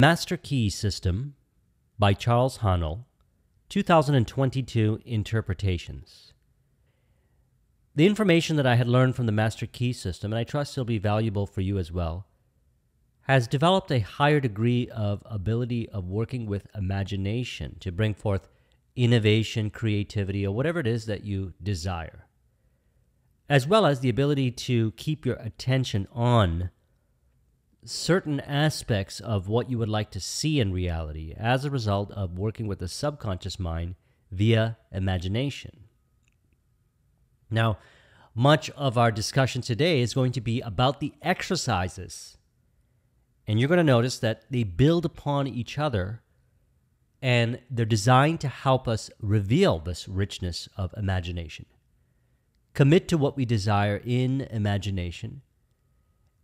Master Key System by Charles Haanel, 2022 Interpretations. The information that I had learned from the Master Key System, and I trust it'll be valuable for you as well, has developed a higher degree of ability of working with imagination to bring forth innovation, creativity, or whatever it is that you desire, as well as the ability to keep your attention on certain aspects of what you would like to see in reality as a result of working with the subconscious mind via imagination. Now, much of our discussion today is going to be about the exercises, and you're going to notice that they build upon each other, and they're designed to help us reveal this richness of imagination. Commit to what we desire in imagination,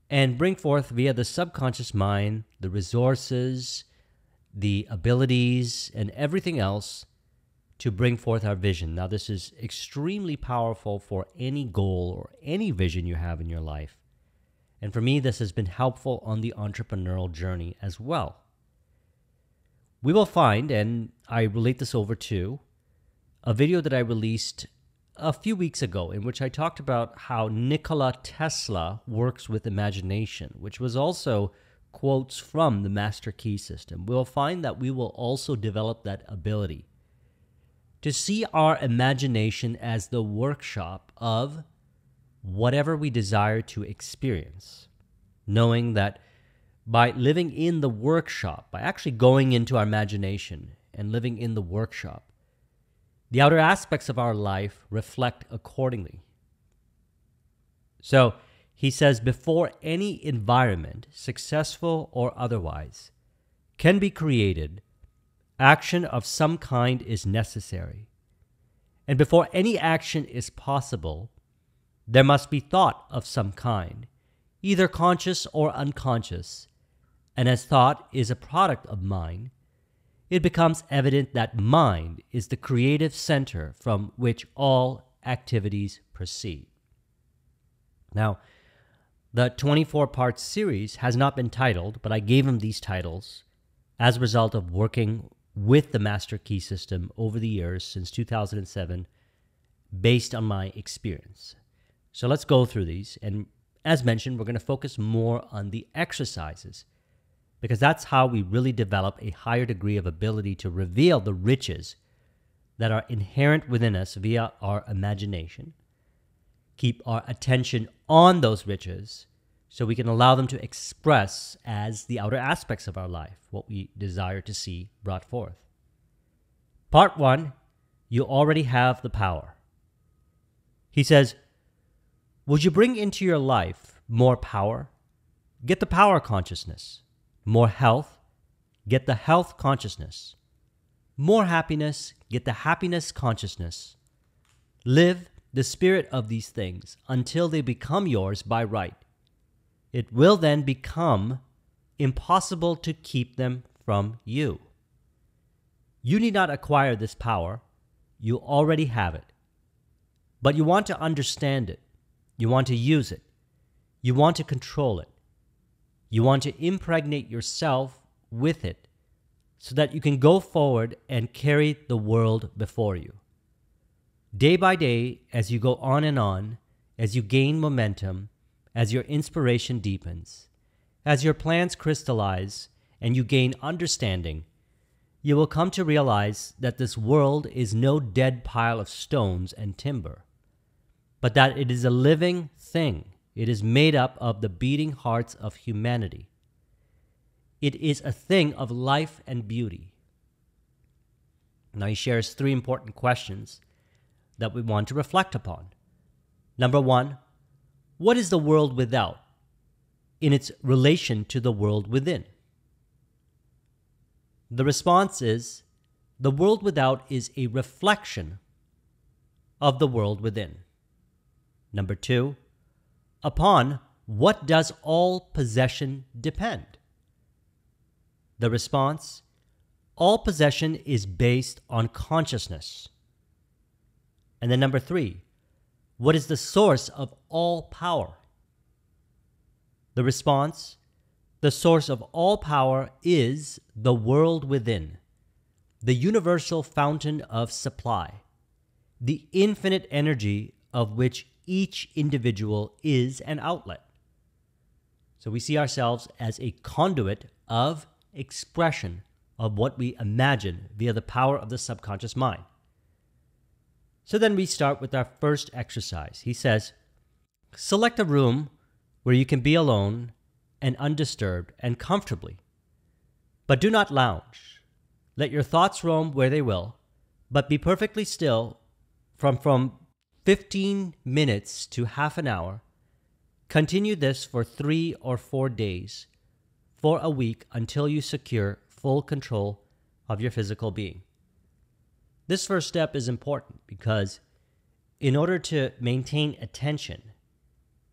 and bring forth via the subconscious mind the resources, the abilities, and everything else to bring forth our vision. Now, this is extremely powerful for any goal or any vision you have in your life. And for me, this has been helpful on the entrepreneurial journey as well. We will find, and I relate this over to, a video that I released a few weeks ago in which I talked about how Nikola Tesla works with imagination, which was also quotes from the Master Key System. We'll find that we will also develop that ability to see our imagination as the workshop of whatever we desire to experience, knowing that by living in the workshop, by actually going into our imagination and living in the workshop, the outer aspects of our life reflect accordingly. So he says, before any environment, successful or otherwise, can be created, action of some kind is necessary. And before any action is possible, there must be thought of some kind, either conscious or unconscious. And as thought is a product of mind, it becomes evident that mind is the creative center from which all activities proceed. Now, the 24-part series has not been titled, but I gave him these titles as a result of working with the Master Key System over the years since 2007, based on my experience. So let's go through these. And as mentioned, we're going to focus more on the exercises, because that's how we really develop a higher degree of ability to reveal the riches that are inherent within us via our imagination, keep our attention on those riches so we can allow them to express as the outer aspects of our life, what we desire to see brought forth. Part 1, you already have the power. He says, would you bring into your life more power? Get the power consciousness. More health, get the health consciousness. More happiness, get the happiness consciousness. Live the spirit of these things until they become yours by right. It will then become impossible to keep them from you. You need not acquire this power. You already have it. But you want to understand it. You want to use it. You want to control it. You want to impregnate yourself with it so that you can go forward and carry the world before you. Day by day, as you go on, as you gain momentum, as your inspiration deepens, as your plans crystallize and you gain understanding, you will come to realize that this world is no dead pile of stones and timber, but that it is a living thing. It is made up of the beating hearts of humanity. It is a thing of life and beauty. Now he shares 3 important questions that we want to reflect upon. Number 1, what is the world without in its relation to the world within? The response is, the world without is a reflection of the world within. Number 2, upon what does all possession depend? The response, all possession is based on consciousness. And then number 3, what is the source of all power? The response, the source of all power is the world within, the universal fountain of supply, the infinite energy of which each individual is an outlet. So we see ourselves as a conduit of expression of what we imagine via the power of the subconscious mind. So then we start with our first exercise. He says, select a room where you can be alone and undisturbed and comfortably. But do not lounge. Let your thoughts roam where they will, but be perfectly still from 15 minutes to half an hour. Continue this for 3 or 4 days, for a week, until you secure full control of your physical being. This first step is important because in order to maintain attention,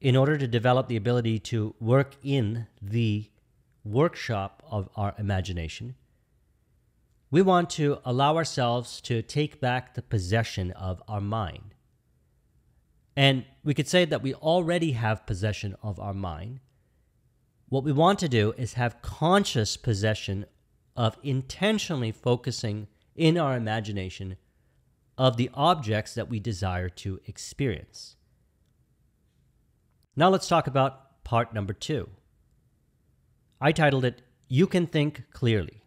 in order to develop the ability to work in the workshop of our imagination, we want to allow ourselves to take back the possession of our mind. And we could say that we already have possession of our mind. What we want to do is have conscious possession of intentionally focusing in our imagination of the objects that we desire to experience. Now let's talk about part number 2. I titled it, You Can Think Clearly.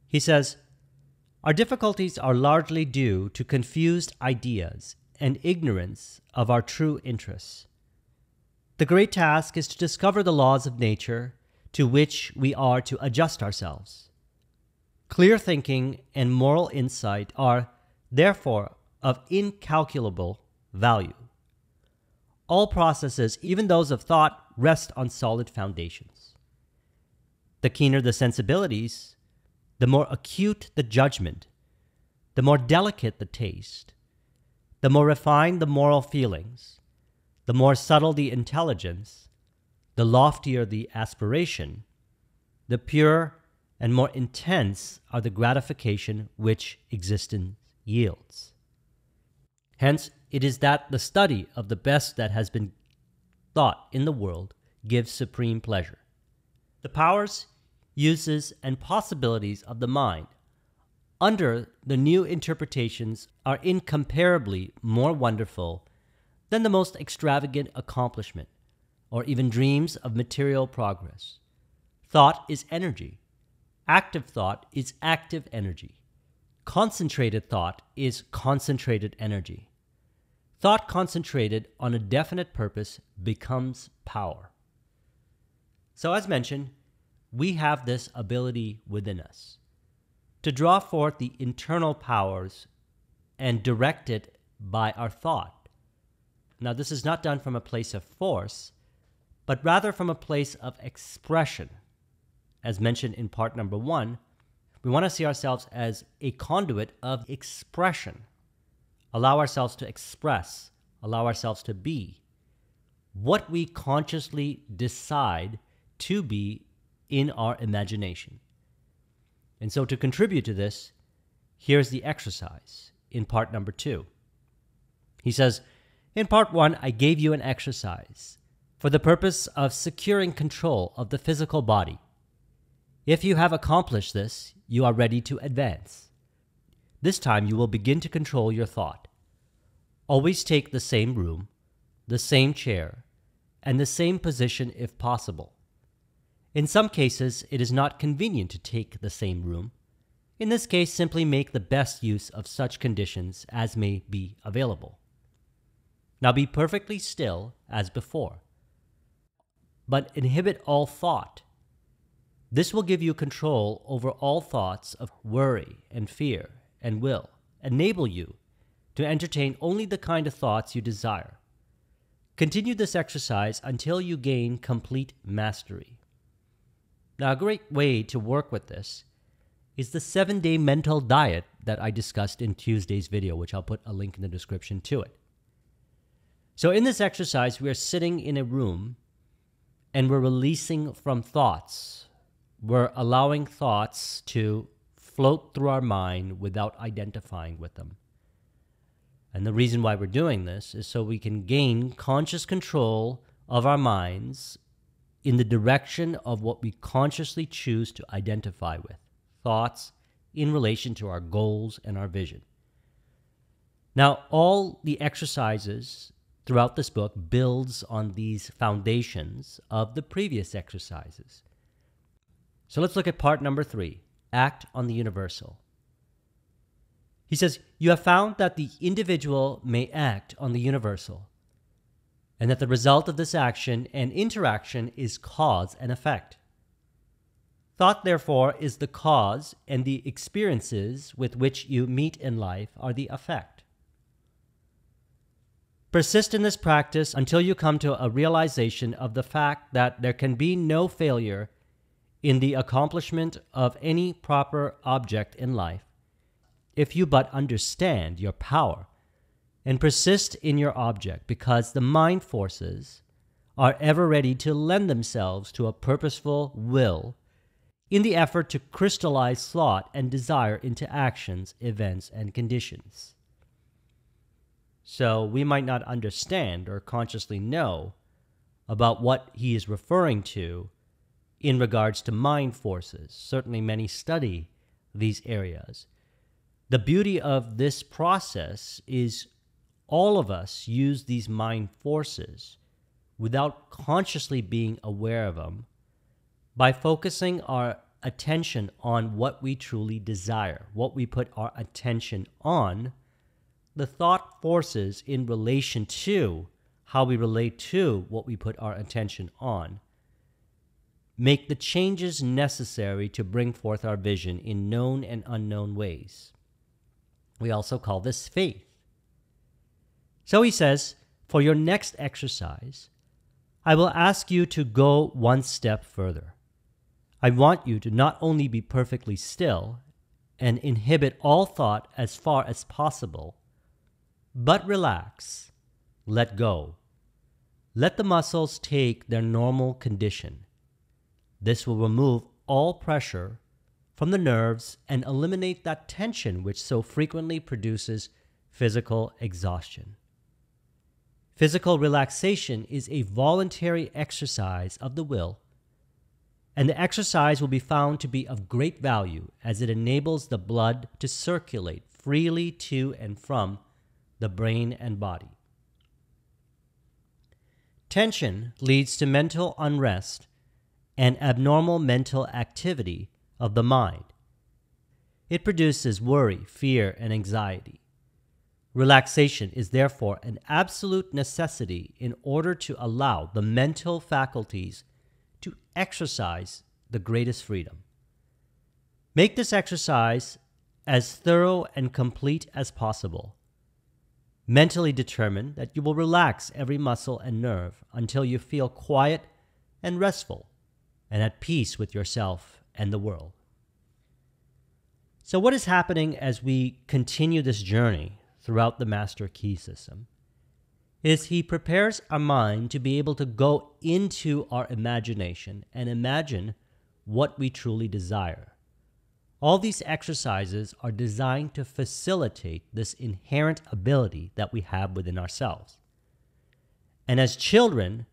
He says, our difficulties are largely due to confused ideas and ignorance of our true interests. The great task is to discover the laws of nature to which we are to adjust ourselves. Clear thinking and moral insight are, therefore, of incalculable value. All processes, even those of thought, rest on solid foundations. The keener the sensibilities, the more acute the judgment, the more delicate the taste, the more refined the moral feelings, the more subtle the intelligence, the loftier the aspiration, the purer and more intense are the gratification which existence yields. Hence, it is that the study of the best that has been thought in the world gives supreme pleasure. The powers, uses, and possibilities of the mind under the new interpretations are incomparably more wonderful than the most extravagant accomplishment or even dreams of material progress. Thought is energy. Active thought is active energy. Concentrated thought is concentrated energy. Thought concentrated on a definite purpose becomes power. So as mentioned, we have this ability within us to draw forth the internal powers and direct it by our thought. Now, this is not done from a place of force, but rather from a place of expression. As mentioned in part number 1, we want to see ourselves as a conduit of expression. Allow ourselves to express, allow ourselves to be what we consciously decide to be in our imagination. And so to contribute to this, here's the exercise in part number 2. He says, in part 1, I gave you an exercise for the purpose of securing control of the physical body. If you have accomplished this, you are ready to advance. This time you will begin to control your thought. Always take the same room, the same chair, and the same position if possible. In some cases, it is not convenient to take the same room. In this case, simply make the best use of such conditions as may be available. Now be perfectly still as before, but inhibit all thought. This will give you control over all thoughts of worry and fear and will enable you to entertain only the kind of thoughts you desire. Continue this exercise until you gain complete mastery. Now, a great way to work with this is the 7-day mental diet that I discussed in Tuesday's video, which I'll put a link in the description to it. So in this exercise, we are sitting in a room and we're releasing from thoughts. We're allowing thoughts to float through our mind without identifying with them. And the reason why we're doing this is so we can gain conscious control of our minds in the direction of what we consciously choose to identify with, thoughts in relation to our goals and our vision. Now, all the exercises throughout this book builds on these foundations of the previous exercises. So let's look at part number 3, act on the universal. He says, you have found that the individual may act on the universal, and that the result of this action and interaction is cause and effect. Thought, therefore, is the cause, and the experiences with which you meet in life are the effect. Persist in this practice until you come to a realization of the fact that there can be no failure in the accomplishment of any proper object in life, if you but understand your power and persist in your object, because the mind forces are ever ready to lend themselves to a purposeful will in the effort to crystallize thought and desire into actions, events, and conditions. So we might not understand or consciously know about what he is referring to in regards to mind forces. Certainly many study these areas. The beauty of this process is all of us use these mind forces without consciously being aware of them by focusing our attention on what we truly desire, what we put our attention on. The thought forces in relation to how we relate to what we put our attention on make the changes necessary to bring forth our vision in known and unknown ways. We also call this faith. So he says, for your next exercise, I will ask you to go one step further. I want you to not only be perfectly still and inhibit all thought as far as possible, but relax, let go. Let the muscles take their normal condition. This will remove all pressure from the nerves and eliminate that tension which so frequently produces physical exhaustion. Physical relaxation is a voluntary exercise of the will, and the exercise will be found to be of great value as it enables the blood to circulate freely to and from the brain and body. Tension leads to mental unrest and abnormal mental activity of the mind. It produces worry, fear, and anxiety. Relaxation is therefore an absolute necessity in order to allow the mental faculties to exercise the greatest freedom. Make this exercise as thorough and complete as possible. Mentally determine that you will relax every muscle and nerve until you feel quiet and restful and at peace with yourself and the world. So what is happening as we continue this journey throughout the Master Key System is he prepares our mind to be able to go into our imagination and imagine what we truly desire. All these exercises are designed to facilitate this inherent ability that we have within ourselves. And as children,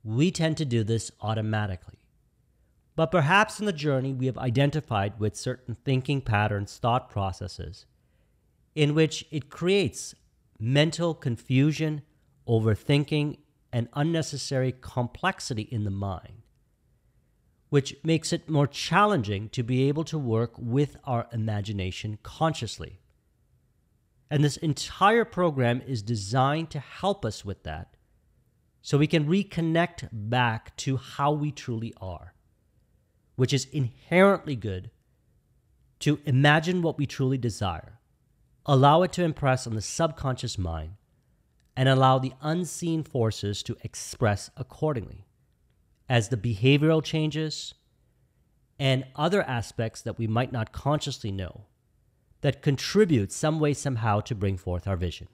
we tend to do this automatically. But perhaps in the journey we have identified with certain thinking patterns, thought processes, in which it creates mental confusion, overthinking, and unnecessary complexity in the mind, which makes it more challenging to be able to work with our imagination consciously. And this entire program is designed to help us with that, so we can reconnect back to how we truly are, which is inherently good to imagine what we truly desire, allow it to impress on the subconscious mind, and allow the unseen forces to express accordingly, as the behavioral changes and other aspects that we might not consciously know that contribute some way, somehow to bring forth our vision.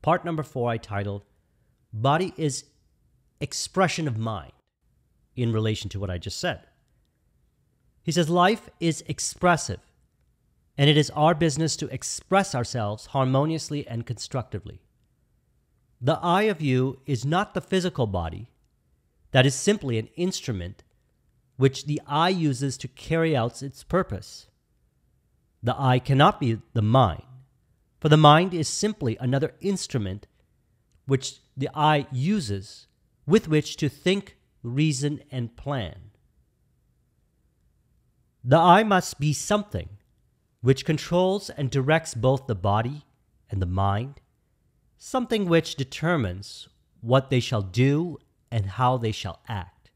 Part number 4 I titled, Body is Expression of Mind, in relation to what I just said. He says, life is expressive, and it is our business to express ourselves harmoniously and constructively. The I of you is not the physical body, that is simply an instrument which the eye uses to carry out its purpose. The eye cannot be the mind, for the mind is simply another instrument which the eye uses with which to think, reason, and plan. The eye must be something which controls and directs both the body and the mind, something which determines what they shall do and how they shall act.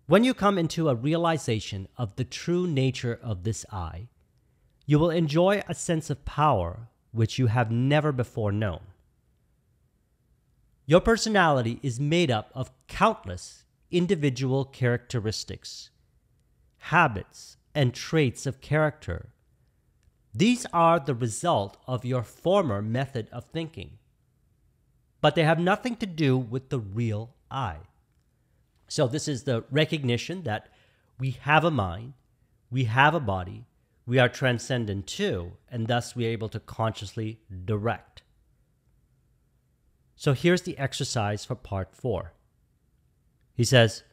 When you come into a realization of the true nature of this eye, you will enjoy a sense of power which you have never before known. Your personality is made up of countless individual characteristics, habits, and traits of character. These are the result of your former method of thinking, but they have nothing to do with the real I. So this is the recognition that we have a mind, we have a body, we are transcendent too, and thus we are able to consciously direct. So here's the exercise for part 4. He says,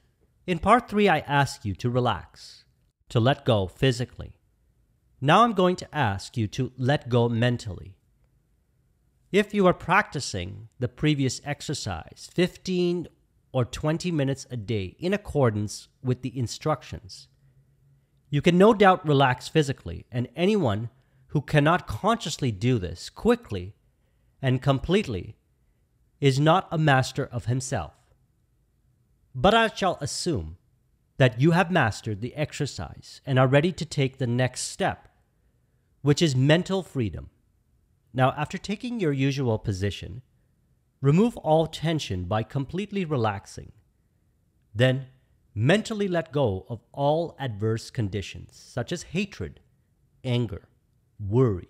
in part 3, I ask you to relax, to let go physically. Now I'm going to ask you to let go mentally. If you are practicing the previous exercise 15 or 20 minutes a day in accordance with the instructions, you can no doubt relax physically, and anyone who cannot consciously do this quickly and completely is not a master of himself. But I shall assume that you have mastered the exercise and are ready to take the next step, which is mental freedom. Now, after taking your usual position, remove all tension by completely relaxing. Then, mentally let go of all adverse conditions, such as hatred, anger, worry,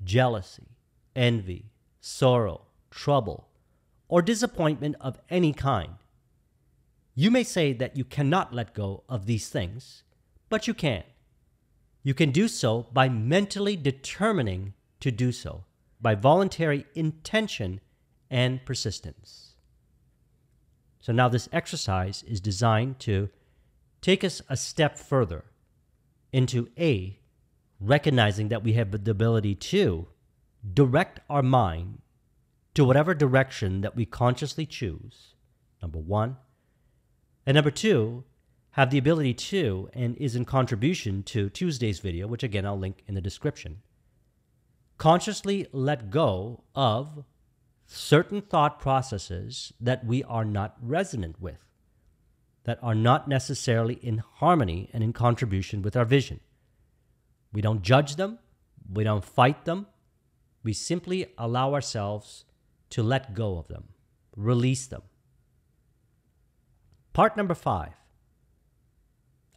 jealousy, envy, sorrow, trouble, or disappointment of any kind. You may say that you cannot let go of these things, but you can. You can do so by mentally determining to do so, by voluntary intention and persistence. So now this exercise is designed to take us a step further into A, recognizing that we have the ability to direct our mind to whatever direction that we consciously choose, number 1. And number 2, have the ability to, and is in contribution to Tuesday's video, which again I'll link in the description, consciously let go of certain thought processes that we are not resonant with, that are not necessarily in harmony and in contribution with our vision. We don't judge them, we don't fight them, we simply allow ourselves to let go of them, release them. Part number 5.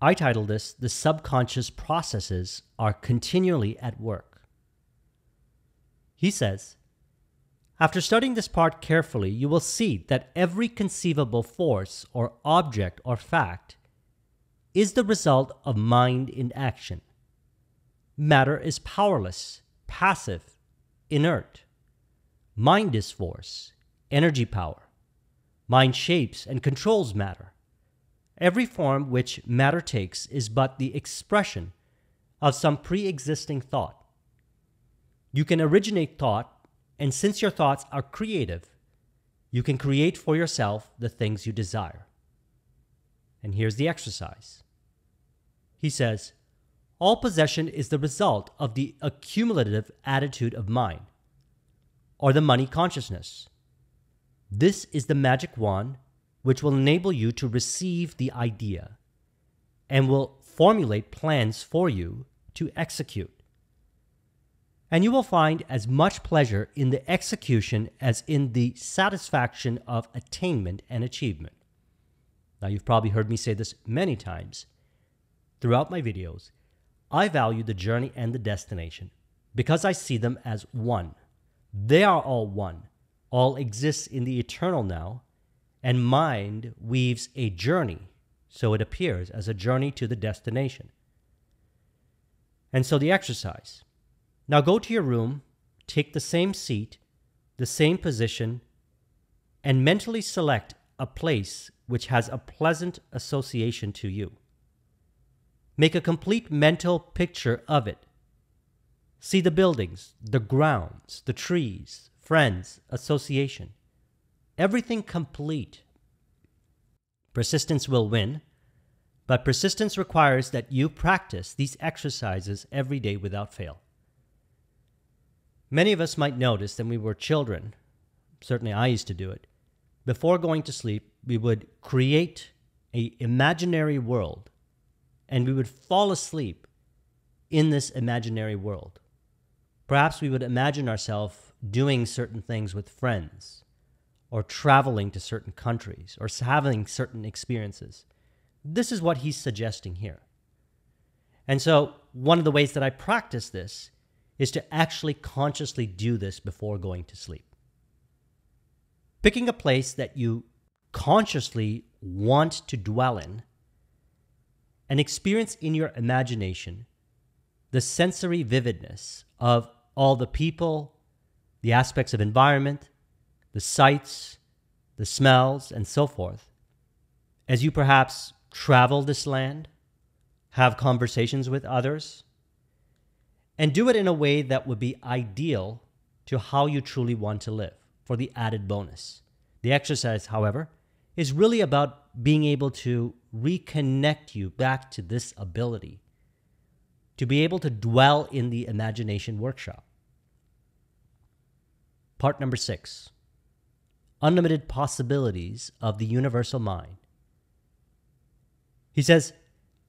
I titled this, The Subconscious Processes Are Continually at Work. He says, after studying this part carefully, you will see that every conceivable force or object or fact is the result of mind in action. Matter is powerless, passive, inert. Mind is force, energy power. Mind shapes and controls matter. Every form which matter takes is but the expression of some pre-existing thought. You can originate thought, and since your thoughts are creative, you can create for yourself the things you desire. And here's the exercise. He says, all possession is the result of the accumulative attitude of mind, or the money consciousness. This is the magic wand which will enable you to receive the idea and will formulate plans for you to execute. And you will find as much pleasure in the execution as in the satisfaction of attainment and achievement. Now, you've probably heard me say this many times. Throughout my videos, I value the journey and the destination because I see them as one. They are all one. All exists in the eternal now, and mind weaves a journey, so it appears as a journey to the destination. And so the exercise. Now go to your room, take the same seat, the same position, and mentally select a place which has a pleasant association to you. Make a complete mental picture of it. See the buildings, the grounds, the trees, friends, association. Everything complete. Persistence will win, but persistence requires that you practice these exercises every day without fail. Many of us might notice that when we were children, certainly I used to do it, before going to sleep, we would create an imaginary world, and we would fall asleep in this imaginary world. Perhaps we would imagine ourselves doing certain things with friends, or traveling to certain countries, or having certain experiences. This is what he's suggesting here. And so one of the ways that I practice this is to actually consciously do this before going to sleep. Picking a place that you consciously want to dwell in and experience in your imagination the sensory vividness of all the people, the aspects of environment, the sights, the smells, and so forth, as you perhaps travel this land, have conversations with others, and do it in a way that would be ideal to how you truly want to live for the added bonus. The exercise, however, is really about being able to reconnect you back to this ability to be able to dwell in the imagination workshop. Part number 6, unlimited possibilities of the universal mind. He says,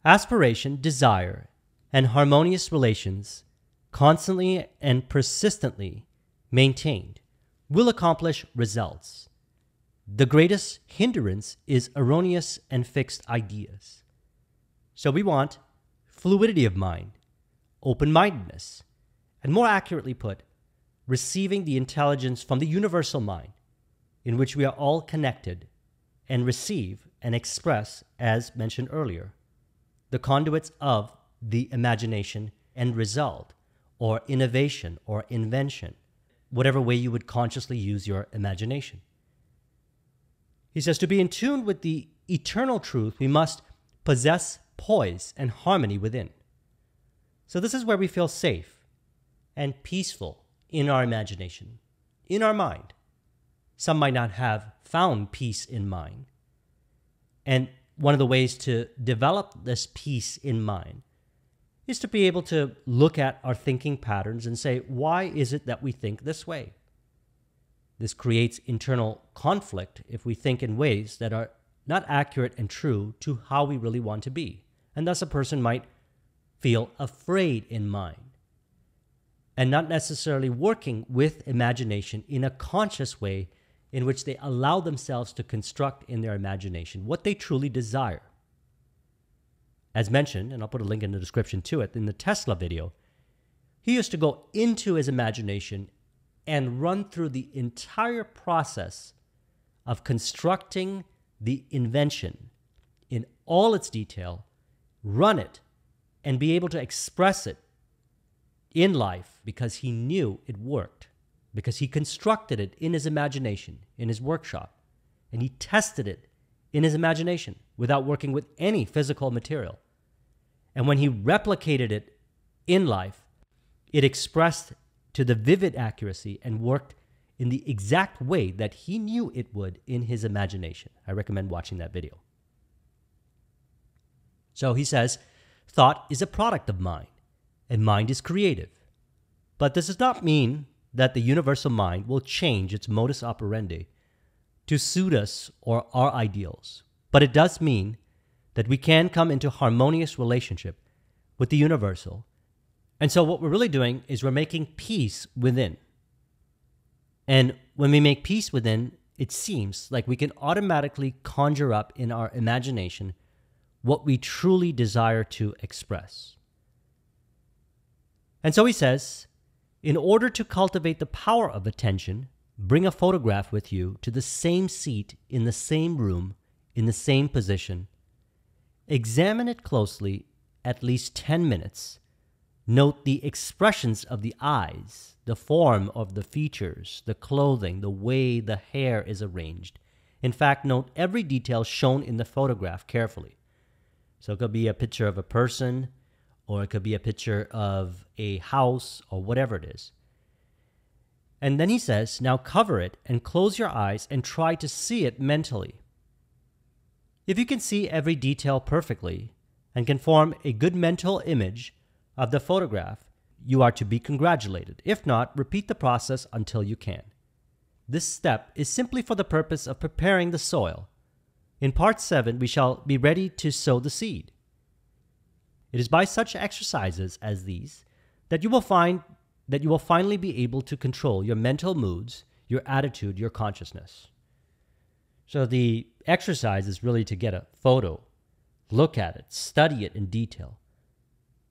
aspiration, desire, and harmonious relations constantly and persistently maintained will accomplish results. The greatest hindrance is erroneous and fixed ideas. So we want fluidity of mind, open-mindedness, and more accurately put, receiving the intelligence from the universal mind, in which we are all connected, and receive and express, as mentioned earlier, the conduits of the imagination and result, or innovation or invention, whatever way you would consciously use your imagination. He says, to be in tune with the eternal truth, we must possess poise and harmony within. So this is where we feel safe and peaceful in our imagination, in our mind. Some might not have found peace in mind. And one of the ways to develop this peace in mind is to be able to look at our thinking patterns and say, why is it that we think this way? This creates internal conflict if we think in ways that are not accurate and true to how we really want to be. And thus a person might feel afraid in mind and not necessarily working with imagination in a conscious way in which they allow themselves to construct in their imagination what they truly desire. As mentioned, and I'll put a link in the description to it, in the Tesla video, he used to go into his imagination and run through the entire process of constructing the invention in all its detail, run it, and be able to express it in life because he knew it worked, because he constructed it in his imagination, in his workshop, and he tested it in his imagination without working with any physical material. And when he replicated it in life, it expressed to the vivid accuracy and worked in the exact way that he knew it would in his imagination. I recommend watching that video. So he says, thought is a product of mind, and mind is creative. But this does not mean that the universal mind will change its modus operandi to suit us or our ideals. But it does mean that we can come into harmonious relationship with the universal. And so what we're really doing is we're making peace within. And when we make peace within, it seems like we can automatically conjure up in our imagination what we truly desire to express. And so he says, in order to cultivate the power of attention, bring a photograph with you to the same seat in the same room, in the same position. Examine it closely at least 10 minutes. Note the expressions of the eyes, the form of the features, the clothing, the way the hair is arranged, In fact, note every detail shown in the photograph carefully. So it could be a picture of a person, or it could be a picture of a house, or whatever it is. And then he says, now cover it and close your eyes and try to see it mentally. If you can see every detail perfectly and can form a good mental image of the photograph, you are to be congratulated. If not, repeat the process until you can. This step is simply for the purpose of preparing the soil. In part 7, we shall be ready to sow the seed. It is by such exercises as these that you will finally be able to control your mental moods, your attitude, your consciousness. So the exercise is really to get a photo, look at it, study it in detail.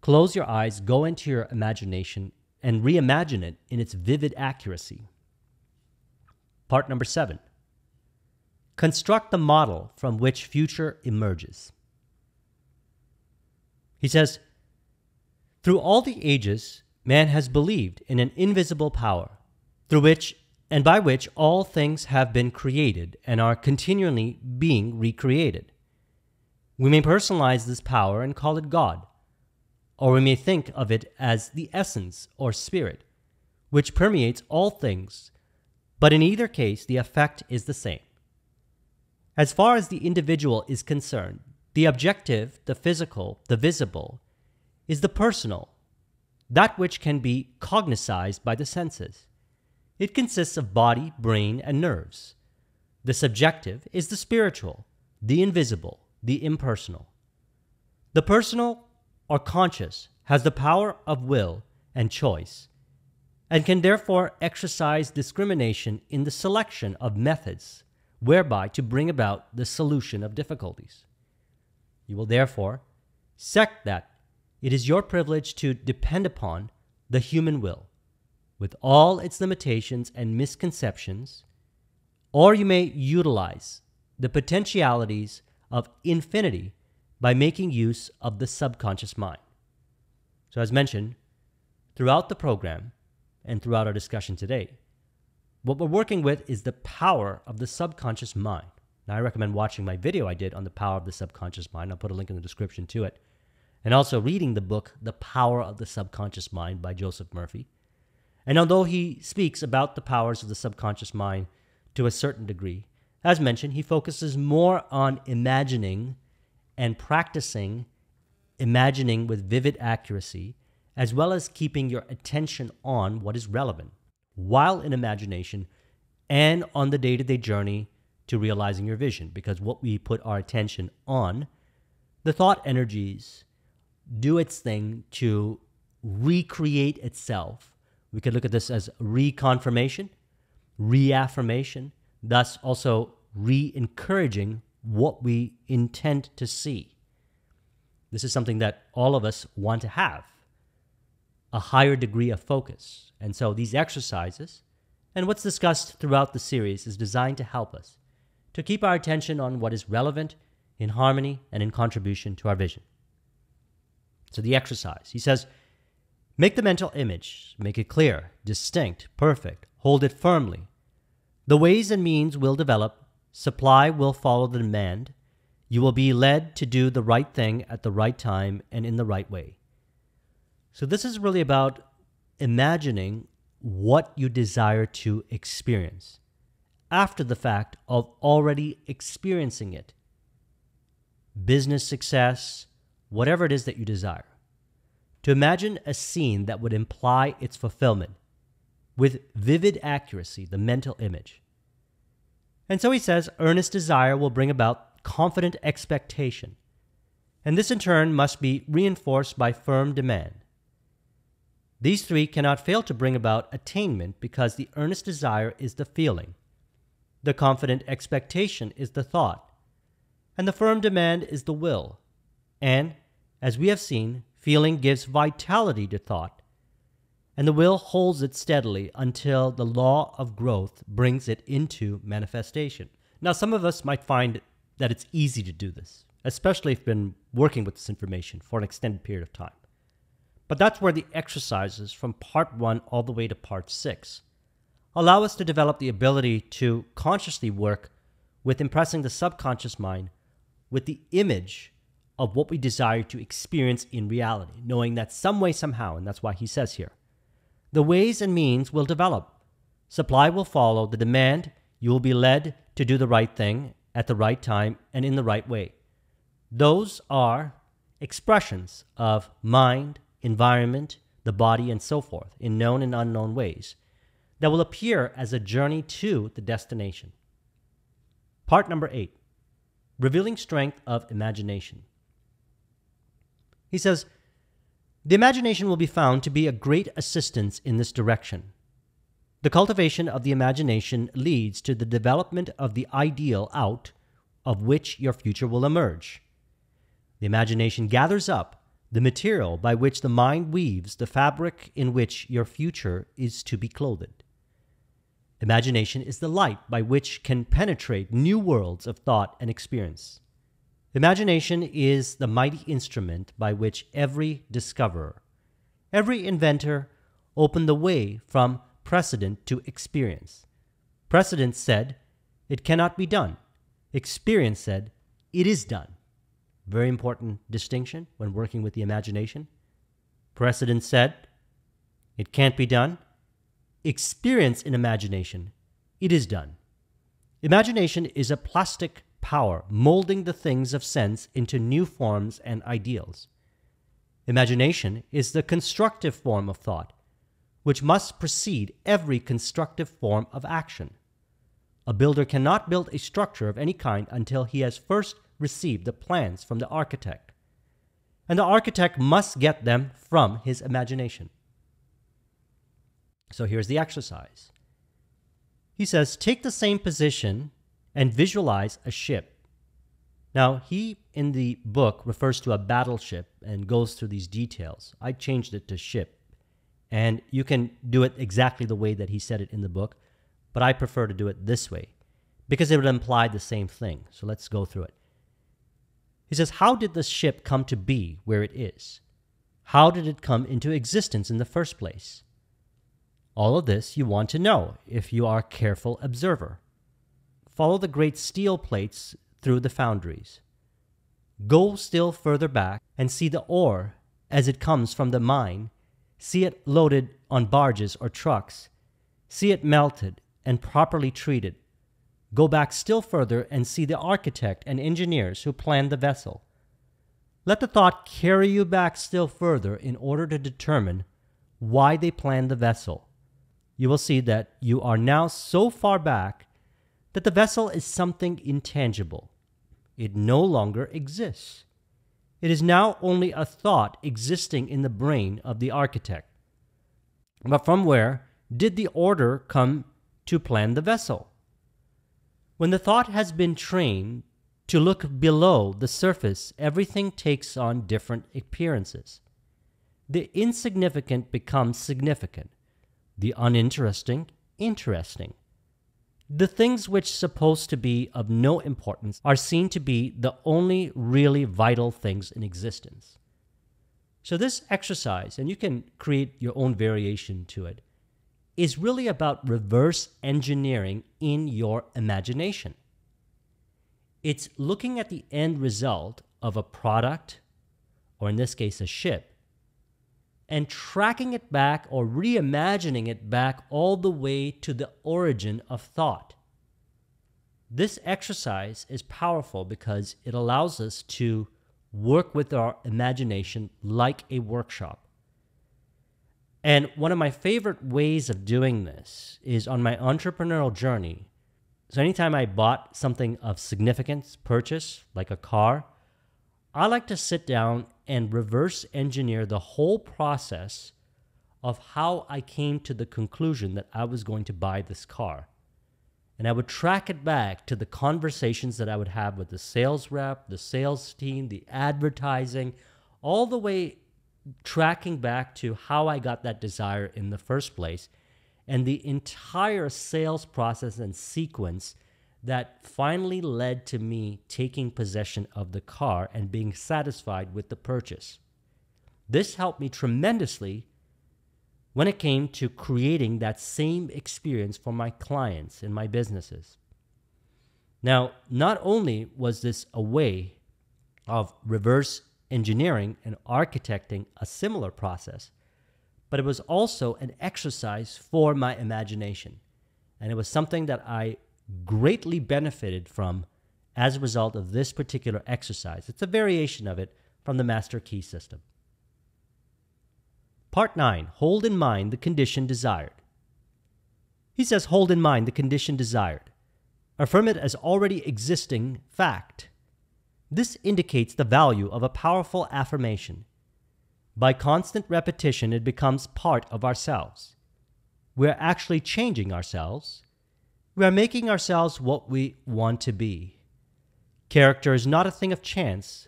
Close your eyes, go into your imagination, and reimagine it in its vivid accuracy. Part number 7. Construct the model from which future emerges. He says, through all the ages, man has believed in an invisible power, through which and by which all things have been created and are continually being recreated. We may personalize this power and call it God, or we may think of it as the essence or spirit, which permeates all things, but in either case, the effect is the same. As far as the individual is concerned, the objective, the physical, the visible, is the personal, that which can be cognized by the senses. It consists of body, brain, and nerves. The subjective is the spiritual, the invisible, the impersonal. The personal or conscious has the power of will and choice, and can therefore exercise discrimination in the selection of methods whereby to bring about the solution of difficulties. You will therefore accept that it is your privilege to depend upon the human will, with all its limitations and misconceptions, or you may utilize the potentialities of infinity by making use of the subconscious mind. So as mentioned, throughout the program and throughout our discussion today, what we're working with is the power of the subconscious mind. Now, I recommend watching my video I did on the power of the subconscious mind. I'll put a link in the description to it. And also reading the book, The Power of the Subconscious Mind by Joseph Murphy. And although he speaks about the powers of the subconscious mind to a certain degree, as mentioned, he focuses more on imagining and practicing imagining with vivid accuracy, as well as keeping your attention on what is relevant while in imagination and on the day-to-day journey to realizing your vision. Because what we put our attention on, the thought energies do its thing to recreate itself. We could look at this as reconfirmation, reaffirmation, thus also re-encouraging what we intend to see. This is something that all of us want to have, a higher degree of focus. And so these exercises and what's discussed throughout the series is designed to help us to keep our attention on what is relevant, in harmony, and in contribution to our vision. So the exercise, he says, make the mental image, make it clear, distinct, perfect, hold it firmly. The ways and means will develop, supply will follow the demand. You will be led to do the right thing at the right time and in the right way. So this is really about imagining what you desire to experience after the fact of already experiencing it. Business success, whatever it is that you desire. To imagine a scene that would imply its fulfillment with vivid accuracy, the mental image. And so he says, earnest desire will bring about confident expectation, and this in turn must be reinforced by firm demand. These three cannot fail to bring about attainment because the earnest desire is the feeling, the confident expectation is the thought, and the firm demand is the will. And, as we have seen, feeling gives vitality to thought, and the will holds it steadily until the law of growth brings it into manifestation. Now, some of us might find that it's easy to do this, especially if you've been working with this information for an extended period of time. But that's where the exercises from part 1 all the way to part 6 allow us to develop the ability to consciously work with impressing the subconscious mind with the image of what we desire to experience in reality, knowing that some way, somehow, and that's why he says here, the ways and means will develop. Supply will follow the demand. You will be led to do the right thing at the right time and in the right way. Those are expressions of mind, environment, the body, and so forth, in known and unknown ways, that will appear as a journey to the destination. Part number 8, revealing strength of imagination. He says, the imagination will be found to be a great assistance in this direction. The cultivation of the imagination leads to the development of the ideal out of which your future will emerge. The imagination gathers up the material by which the mind weaves the fabric in which your future is to be clothed. Imagination is the light by which can penetrate new worlds of thought and experience. Imagination is the mighty instrument by which every discoverer, every inventor opened the way from precedent to experience. Precedent said, it cannot be done. Experience said, it is done. Very important distinction when working with the imagination. Precedent said, it can't be done. Experience in imagination, it is done. Imagination is a plastic power molding the things of sense into new forms and ideals. Imagination is the constructive form of thought, which must precede every constructive form of action. A builder cannot build a structure of any kind until he has first received the plans from the architect, and the architect must get them from his imagination. So here's the exercise. He says, take the same position and visualize a ship. Now, he, in the book, refers to a battleship and goes through these details. I changed it to ship, and you can do it exactly the way that he said it in the book, but I prefer to do it this way because it would imply the same thing. So let's go through it. He says, how did the ship come to be where it is? How did it come into existence in the first place? All of this you want to know if you are a careful observer. Follow the great steel plates through the foundries. Go still further back and see the ore as it comes from the mine. See it loaded on barges or trucks. See it melted and properly treated. Go back still further and see the architect and engineers who planned the vessel. Let the thought carry you back still further in order to determine why they planned the vessel. You will see that you are now so far back that the vessel is something intangible. It no longer exists. It is now only a thought existing in the brain of the architect. But from where did the order come to plan the vessel? When the thought has been trained to look below the surface, everything takes on different appearances. The insignificant becomes significant. The uninteresting, interesting. The things which supposed to be of no importance are seen to be the only really vital things in existence. So this exercise, and you can create your own variation to it, is really about reverse engineering in your imagination. It's looking at the end result of a product, or in this case, a ship, and tracking it back or reimagining it back all the way to the origin of thought. This exercise is powerful because it allows us to work with our imagination like a workshop. And one of my favorite ways of doing this is on my entrepreneurial journey. So anytime I bought something of significance, purchase, like a car, I like to sit down and reverse engineer the whole process of how I came to the conclusion that I was going to buy this car. And I would track it back to the conversations that I would have with the sales rep, the sales team, the advertising, all the way tracking back to how I got that desire in the first place, and the entire sales process and sequence that finally led to me taking possession of the car and being satisfied with the purchase. This helped me tremendously when it came to creating that same experience for my clients and my businesses. Now, not only was this a way of reverse engineering and architecting a similar process, but it was also an exercise for my imagination. And it was something that I greatly benefited from as a result of this particular exercise. It's a variation of it from the Master Key system. Part 9, hold in mind the condition desired. He says, hold in mind the condition desired. Affirm it as already existing fact. This indicates the value of a powerful affirmation. By constant repetition, it becomes part of ourselves. We are actually changing ourselves. We are making ourselves what we want to be. Character is not a thing of chance,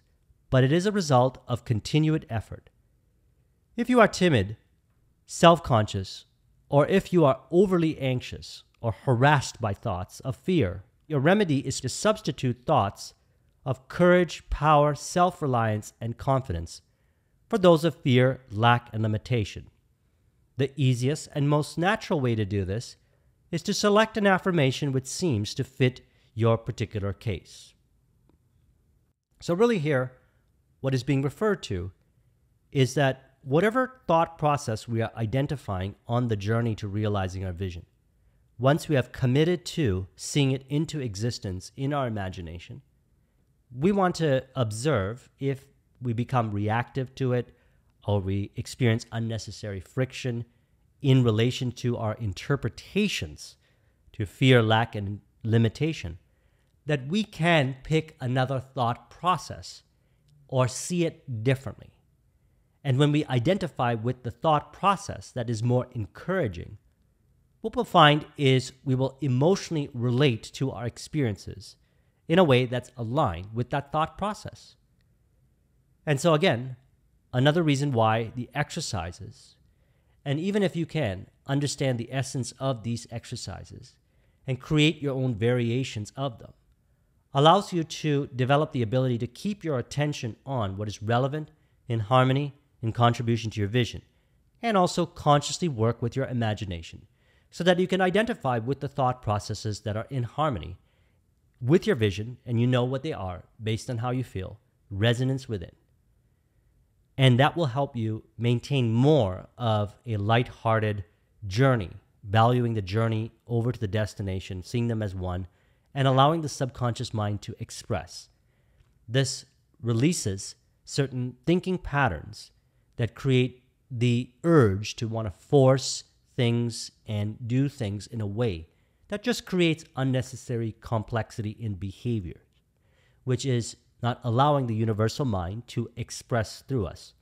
but it is a result of continued effort. If you are timid, self-conscious, or if you are overly anxious or harassed by thoughts of fear, your remedy is to substitute thoughts of courage, power, self-reliance, and confidence for those of fear, lack, and limitation. The easiest and most natural way to do this is to select an affirmation which seems to fit your particular case. So really here, what is being referred to is that whatever thought process we are identifying on the journey to realizing our vision, once we have committed to seeing it into existence in our imagination, we want to observe if we become reactive to it or we experience unnecessary friction in relation to our interpretations to fear, lack, and limitation, that we can pick another thought process or see it differently. And when we identify with the thought process that is more encouraging, what we'll find is we will emotionally relate to our experiences in a way that's aligned with that thought process. And so again, another reason why the exercises, and even if you can, understand the essence of these exercises and create your own variations of them, allows you to develop the ability to keep your attention on what is relevant, in harmony, in contribution to your vision, and also consciously work with your imagination so that you can identify with the thought processes that are in harmony with your vision, and you know what they are based on how you feel, resonance with it. And that will help you maintain more of a lighthearted journey, valuing the journey over to the destination, seeing them as one, and allowing the subconscious mind to express. This releases certain thinking patterns that create the urge to want to force things and do things in a way that just creates unnecessary complexity in behavior, which is not allowing the universal mind to express through us.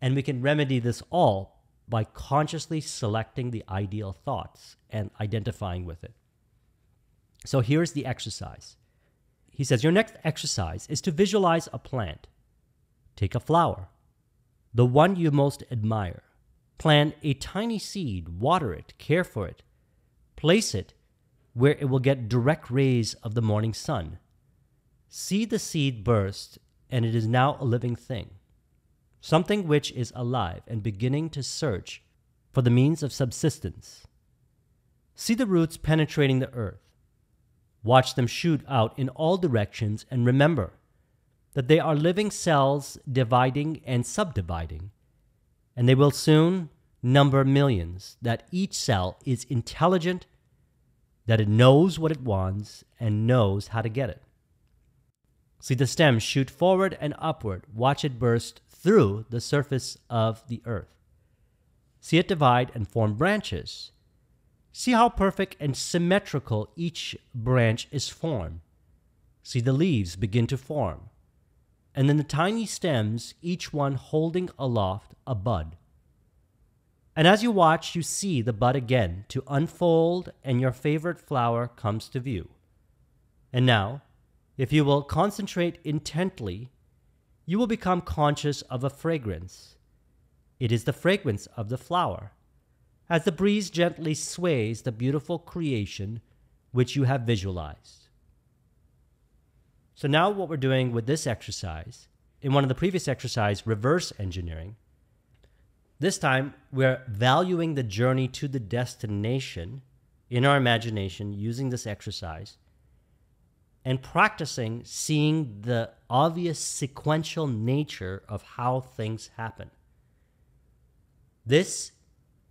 And we can remedy this all by consciously selecting the ideal thoughts and identifying with it. So here's the exercise. He says, your next exercise is to visualize a plant. Take a flower, the one you most admire. Plant a tiny seed, water it, care for it. Place it where it will get direct rays of the morning sun. See the seed burst, and it is now a living thing, something which is alive and beginning to search for the means of subsistence. See the roots penetrating the earth. Watch them shoot out in all directions, and remember that they are living cells dividing and subdividing, and they will soon number millions, that each cell is intelligent, that it knows what it wants and knows how to get it. See the stem shoot forward and upward. Watch it burst through the surface of the earth. See it divide and form branches. See how perfect and symmetrical each branch is formed. See the leaves begin to form, and then the tiny stems, each one holding aloft a bud. And as you watch, you see the bud again to unfold, and your favorite flower comes to view. And now, if you will concentrate intently, you will become conscious of a fragrance. It is the fragrance of the flower, as the breeze gently sways the beautiful creation which you have visualized. So now what we're doing with this exercise, in one of the previous exercises, reverse engineering, this time we're valuing the journey to the destination in our imagination using this exercise. and practicing seeing the obvious sequential nature of how things happen. This,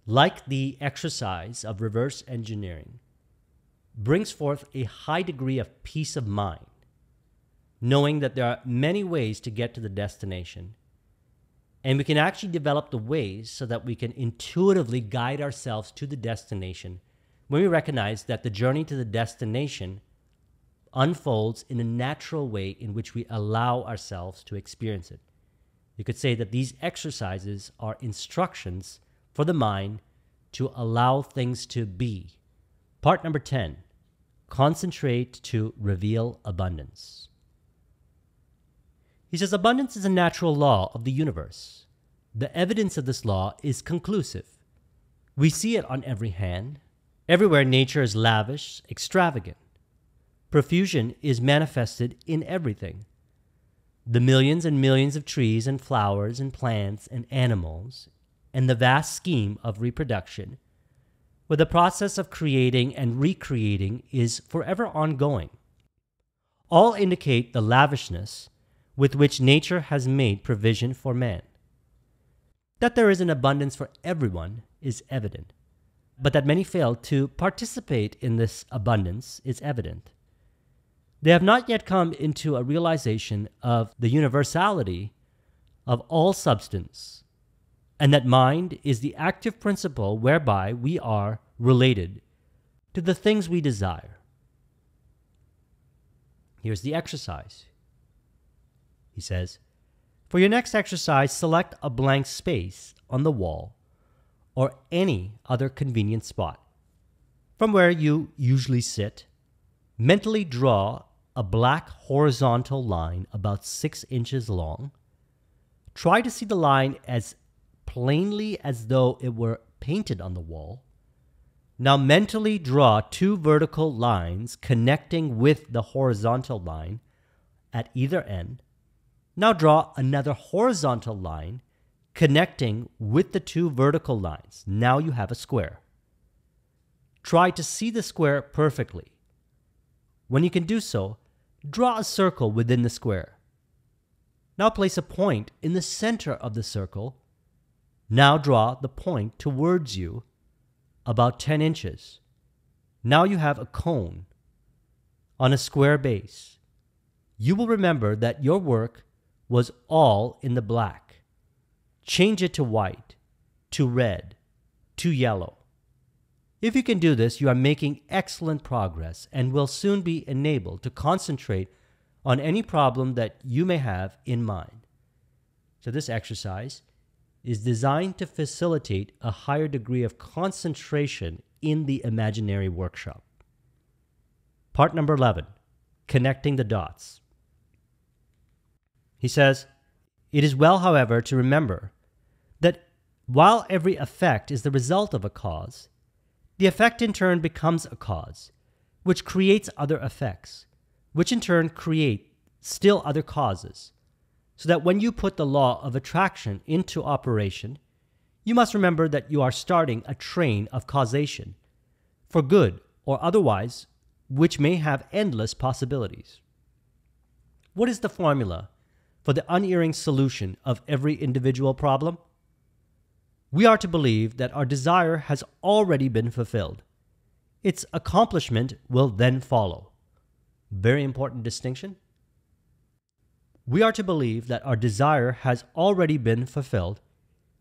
like the exercise of reverse engineering, brings forth a high degree of peace of mind, knowing that there are many ways to get to the destination, and we can actually develop the ways so that we can intuitively guide ourselves to the destination when we recognize that the journey to the destination unfolds in a natural way in which we allow ourselves to experience it. You could say that these exercises are instructions for the mind to allow things to be. Part number 10, concentrate to reveal abundance. He says, abundance is a natural law of the universe. The evidence of this law is conclusive. We see it on every hand. Everywhere nature is lavish, extravagant. Profusion is manifested in everything. The millions and millions of trees and flowers and plants and animals, and the vast scheme of reproduction, where the process of creating and recreating is forever ongoing, all indicate the lavishness with which nature has made provision for man. That there is an abundance for everyone is evident, but that many fail to participate in this abundance is evident. They have not yet come into a realization of the universality of all substance, and that mind is the active principle whereby we are related to the things we desire. Here's the exercise. He says, for your next exercise, select a blank space on the wall or any other convenient spot. From where you usually sit, mentally draw a black horizontal line about 6 inches long. Try to see the line as plainly as though it were painted on the wall. Now mentally draw 2 vertical lines connecting with the horizontal line at either end. Now draw another horizontal line connecting with the 2 vertical lines. Now you have a square. Try to see the square perfectly. When you can do so, draw a circle within the square. Now place a point in the center of the circle. Now draw the point towards you about 10 inches. Now you have a cone on a square base. You will remember that your work was all in the black. Change it to white, to red, to yellow. If you can do this, you are making excellent progress and will soon be enabled to concentrate on any problem that you may have in mind. So this exercise is designed to facilitate a higher degree of concentration in the imaginary workshop. Part number 11, connecting the dots. He says, it is well, however, to remember that while every effect is the result of a cause, the effect in turn becomes a cause, which creates other effects, which in turn create still other causes, so that when you put the law of attraction into operation, you must remember that you are starting a train of causation, for good or otherwise, which may have endless possibilities. What is the formula for the unerring solution of every individual problem? We are to believe that our desire has already been fulfilled. Its accomplishment will then follow. Very important distinction. We are to believe that our desire has already been fulfilled.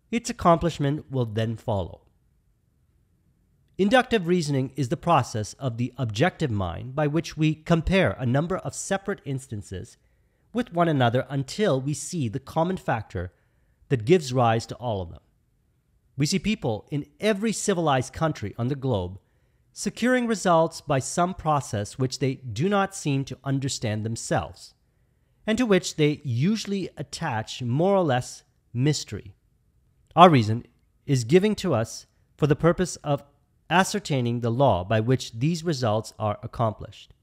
Its accomplishment will then follow. Inductive reasoning is the process of the objective mind by which we compare a number of separate instances with one another until we see the common factor that gives rise to all of them. We see people in every civilized country on the globe securing results by some process which they do not seem to understand themselves, and to which they usually attach more or less mystery. Our reason is given to us for the purpose of ascertaining the law by which these results are accomplished.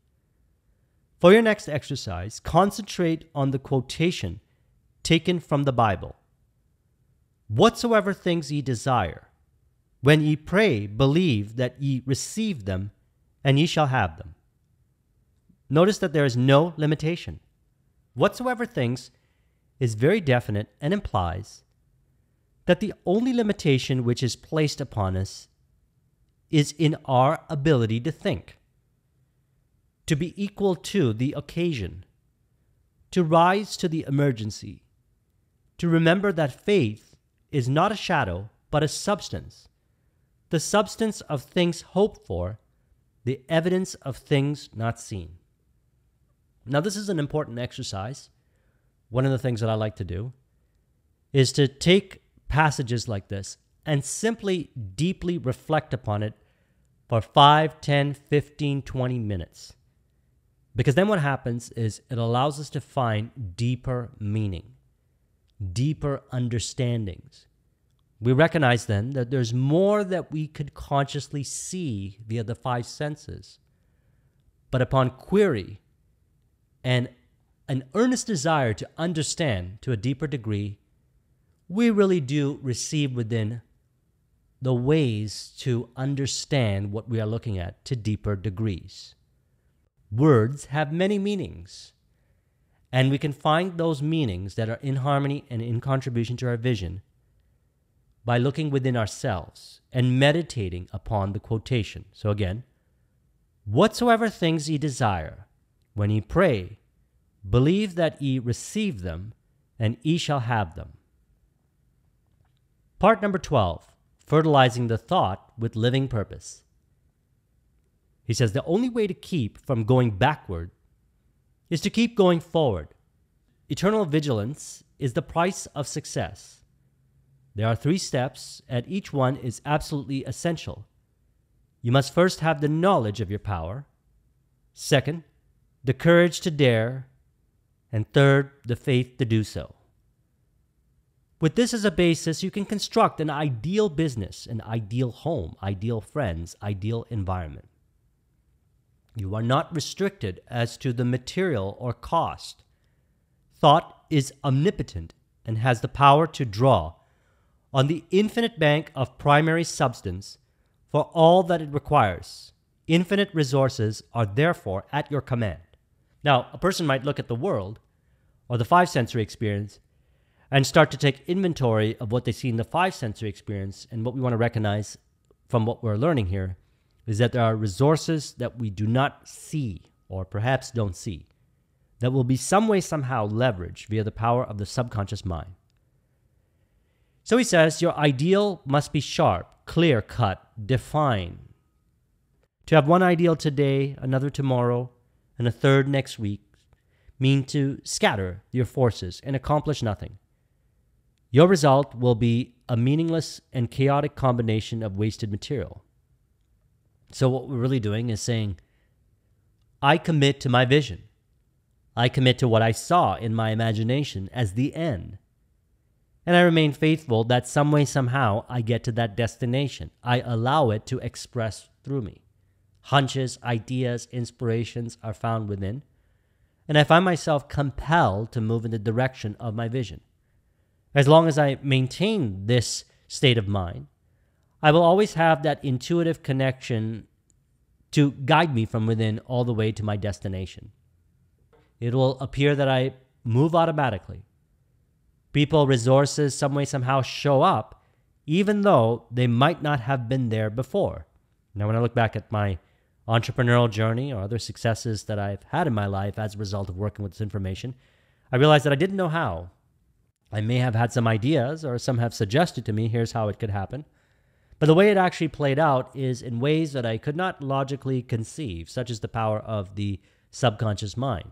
For your next exercise, concentrate on the quotation taken from the Bible. Whatsoever things ye desire, when ye pray, believe that ye receive them, and ye shall have them. Notice that there is no limitation. Whatsoever things is very definite and implies that the only limitation which is placed upon us is in our ability to think, to be equal to the occasion, to rise to the emergency, to remember that faith is not a shadow but a substance, the substance of things hoped for, the evidence of things not seen. Now, this is an important exercise. One of the things that I like to do is to take passages like this and simply deeply reflect upon it for 5, 10, 15, 20 minutes. Because then what happens is it allows us to find deeper meaning, deeper understandings. We recognize then that there's more that we could consciously see via the five senses. But upon query and an earnest desire to understand to a deeper degree, we really do receive within the ways to understand what we are looking at to deeper degrees. Words have many meanings, and we can find those meanings that are in harmony and in contribution to our vision by looking within ourselves and meditating upon the quotation. So again, whatsoever things ye desire, when ye pray, believe that ye receive them, and ye shall have them. Part number 12, fertilizing the thought with living purpose. He says the only way to keep from going backward is to keep going forward. Eternal vigilance is the price of success. There are 3 steps, and each one is absolutely essential. You must first have the knowledge of your power. Second, the courage to dare. And third, the faith to do so. With this as a basis, you can construct an ideal business, an ideal home, ideal friends, ideal environment. You are not restricted as to the material or cost. Thought is omnipotent and has the power to draw on the infinite bank of primary substance for all that it requires. Infinite resources are therefore at your command. Now, a person might look at the world or the 5-sensory experience and start to take inventory of what they see in the 5-sensory experience. And what we want to recognize from what we're learning here is that there are resources that we do not see or perhaps don't see that will be some way, somehow leveraged via the power of the subconscious mind. So he says your ideal must be sharp, clear-cut, defined. To have one ideal today, another tomorrow, and a third next week mean to scatter your forces and accomplish nothing. Your result will be a meaningless and chaotic combination of wasted material. So what we're really doing is saying, I commit to my vision. I commit to what I saw in my imagination as the end. And I remain faithful that some way, somehow, I get to that destination. I allow it to express through me. Hunches, ideas, inspirations are found within. And I find myself compelled to move in the direction of my vision. As long as I maintain this state of mind, I will always have that intuitive connection to guide me from within all the way to my destination. It will appear that I move automatically. People, resources, some way, somehow show up, even though they might not have been there before. Now, when I look back at my entrepreneurial journey or other successes that I've had in my life as a result of working with this information, I realized that I didn't know how. I may have had some ideas, or some have suggested to me, here's how it could happen. But the way it actually played out is in ways that I could not logically conceive, such as the power of the subconscious mind.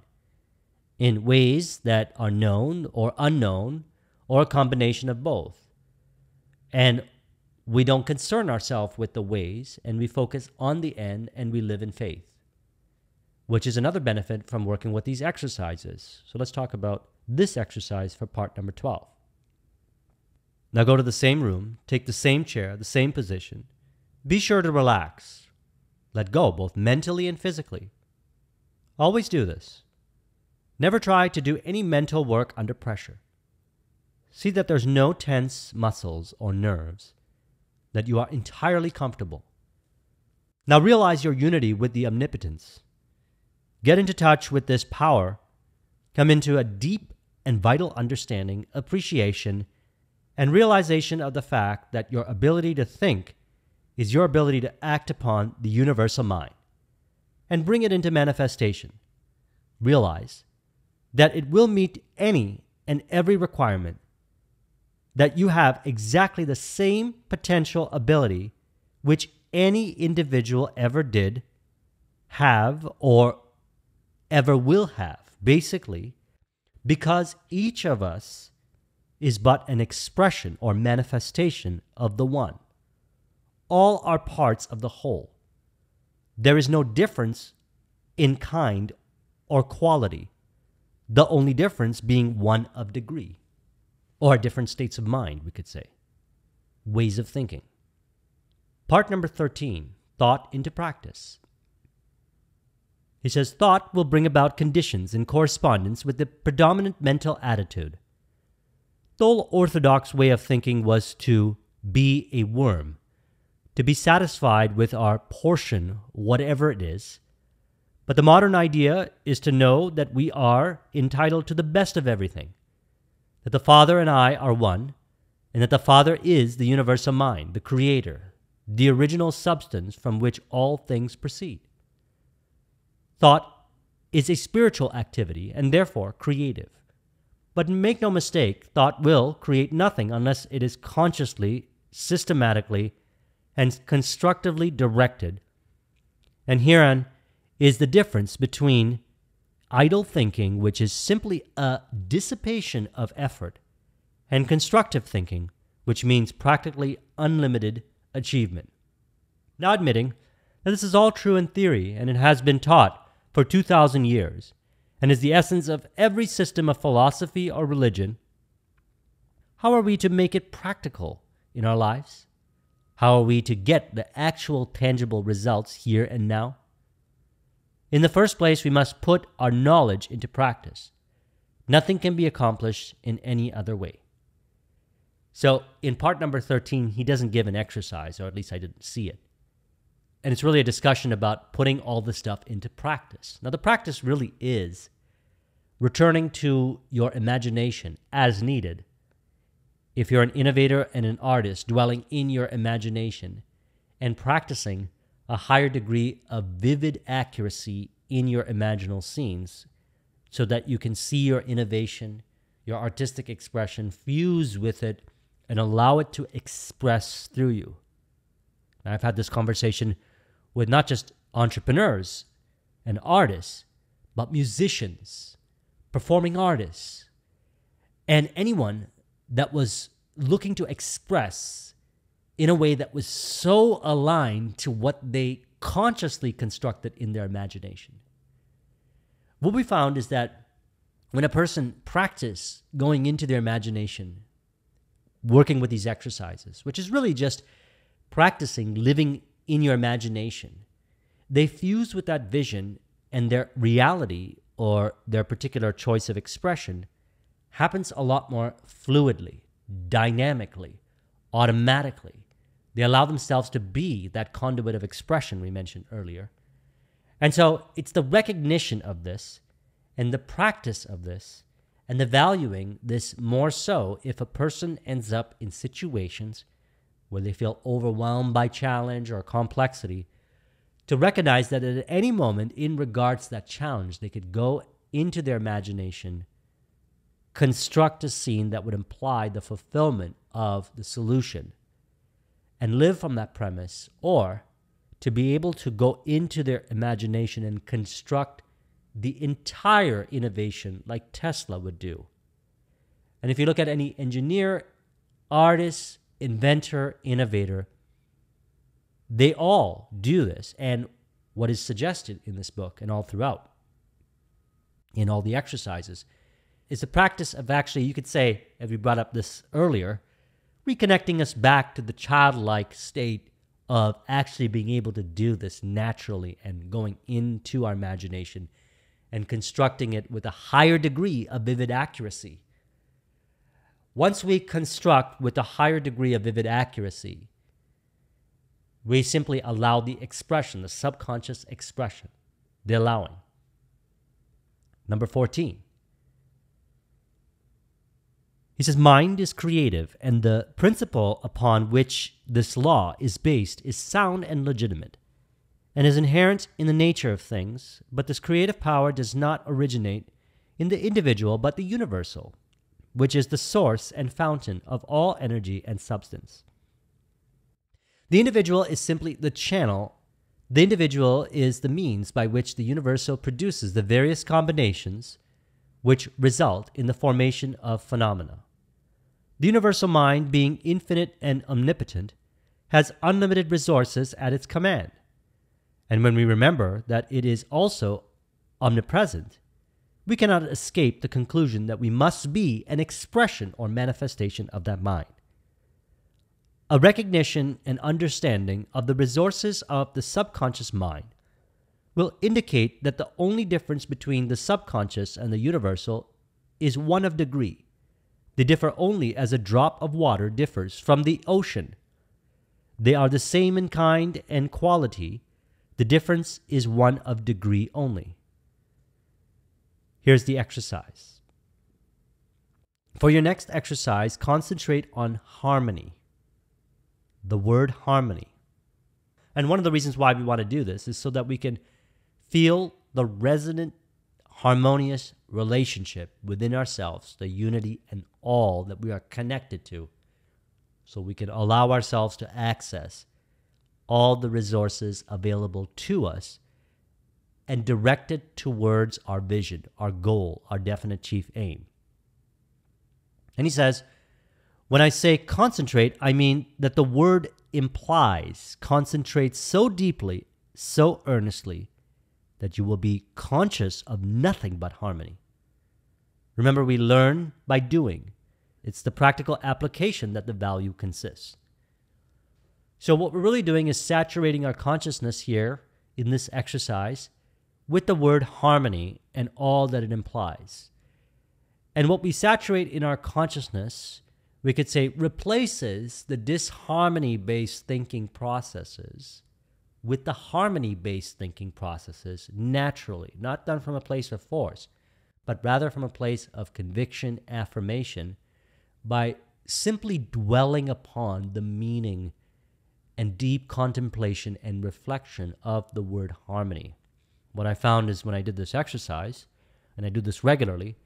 In ways that are known or unknown, or a combination of both. And we don't concern ourselves with the ways, and we focus on the end, and we live in faith, which is another benefit from working with these exercises. So let's talk about this exercise for part number 12. Now go to the same room, take the same chair, the same position. Be sure to relax. Let go, both mentally and physically. Always do this. Never try to do any mental work under pressure. See that there's no tense muscles or nerves, that you are entirely comfortable. Now realize your unity with the omnipotence. Get into touch with this power, come into a deep and vital understanding, appreciation, and realization of the fact that your ability to think is your ability to act upon the universal mind and bring it into manifestation. Realize that it will meet any and every requirement, that you have exactly the same potential ability which any individual ever did, have, or ever will have, basically, because each of us is but an expression or manifestation of the one. All are parts of the whole. There is no difference in kind or quality, the only difference being one of degree, or different states of mind, we could say, ways of thinking. Part number 13, thought into practice. He says, thought will bring about conditions in correspondence with the predominant mental attitude. The old orthodox way of thinking was to be a worm, to be satisfied with our portion, whatever it is. But the modern idea is to know that we are entitled to the best of everything, that the Father and I are one, and that the Father is the universal mind, the Creator, the original substance from which all things proceed. Thought is a spiritual activity and therefore creative. But make no mistake, thought will create nothing unless it is consciously, systematically, and constructively directed. And herein is the difference between idle thinking, which is simply a dissipation of effort, and constructive thinking, which means practically unlimited achievement. Now, admitting that this is all true in theory, and it has been taught for 2,000 years, and is the essence of every system of philosophy or religion, how are we to make it practical in our lives? How are we to get the actual tangible results here and now? In the first place, we must put our knowledge into practice. Nothing can be accomplished in any other way. So in part number 13, he doesn't give an exercise, or at least I didn't see it. And it's really a discussion about putting all this stuff into practice. Now, the practice really is returning to your imagination as needed. If you're an innovator and an artist, dwelling in your imagination and practicing a higher degree of vivid accuracy in your imaginal scenes so that you can see your innovation, your artistic expression, fuse with it, and allow it to express through you. Now, I've had this conversation with not just entrepreneurs and artists, but musicians, performing artists, and anyone that was looking to express in a way that was so aligned to what they consciously constructed in their imagination. What we found is that when a person practices going into their imagination, working with these exercises, which is really just practicing living in your imagination, they fuse with that vision, and their reality or their particular choice of expression happens a lot more fluidly, dynamically, automatically. They allow themselves to be that conduit of expression we mentioned earlier. And so it's the recognition of this and the practice of this and the valuing this more so if a person ends up in situations where they feel overwhelmed by challenge or complexity, to recognize that at any moment in regards to that challenge, they could go into their imagination, construct a scene that would imply the fulfillment of the solution, and live from that premise, or to be able to go into their imagination and construct the entire innovation like Tesla would do. And if you look at any engineer, artist, inventor, innovator, they all do this. And what is suggested in this book and all throughout, in all the exercises, is the practice of actually, you could say, as we brought up this earlier, reconnecting us back to the childlike state of actually being able to do this naturally and going into our imagination and constructing it with a higher degree of vivid accuracy. Once we construct with a higher degree of vivid accuracy, we simply allow the expression, the subconscious expression, the allowing. Number 14. He says, mind is creative, and the principle upon which this law is based is sound and legitimate, and is inherent in the nature of things, but this creative power does not originate in the individual but the universal, which is the source and fountain of all energy and substance. The individual is simply the channel. The individual is the means by which the universal produces the various combinations which result in the formation of phenomena. The universal mind, being infinite and omnipotent, has unlimited resources at its command. And when we remember that it is also omnipresent, we cannot escape the conclusion that we must be an expression or manifestation of that mind. A recognition and understanding of the resources of the subconscious mind will indicate that the only difference between the subconscious and the universal is one of degree. They differ only as a drop of water differs from the ocean. They are the same in kind and quality. The difference is one of degree only. Here's the exercise. For your next exercise, concentrate on harmony. The word harmony. And one of the reasons why we want to do this is so that we can feel the resonant, harmonious relationship within ourselves, the unity and all that we are connected to, so we can allow ourselves to access all the resources available to us and direct it towards our vision, our goal, our definite chief aim. And he says, when I say concentrate, I mean that the word implies concentrate so deeply, so earnestly, that you will be conscious of nothing but harmony. Remember, we learn by doing. It's the practical application that the value consists. So what we're really doing is saturating our consciousness here in this exercise with the word harmony and all that it implies. And what we saturate in our consciousness, we could say, replaces the disharmony-based thinking processes with the harmony-based thinking processes naturally, not done from a place of force, but rather from a place of conviction, affirmation, by simply dwelling upon the meaning and deep contemplation and reflection of the word harmony. What I found is when I did this exercise, and I do this regularly,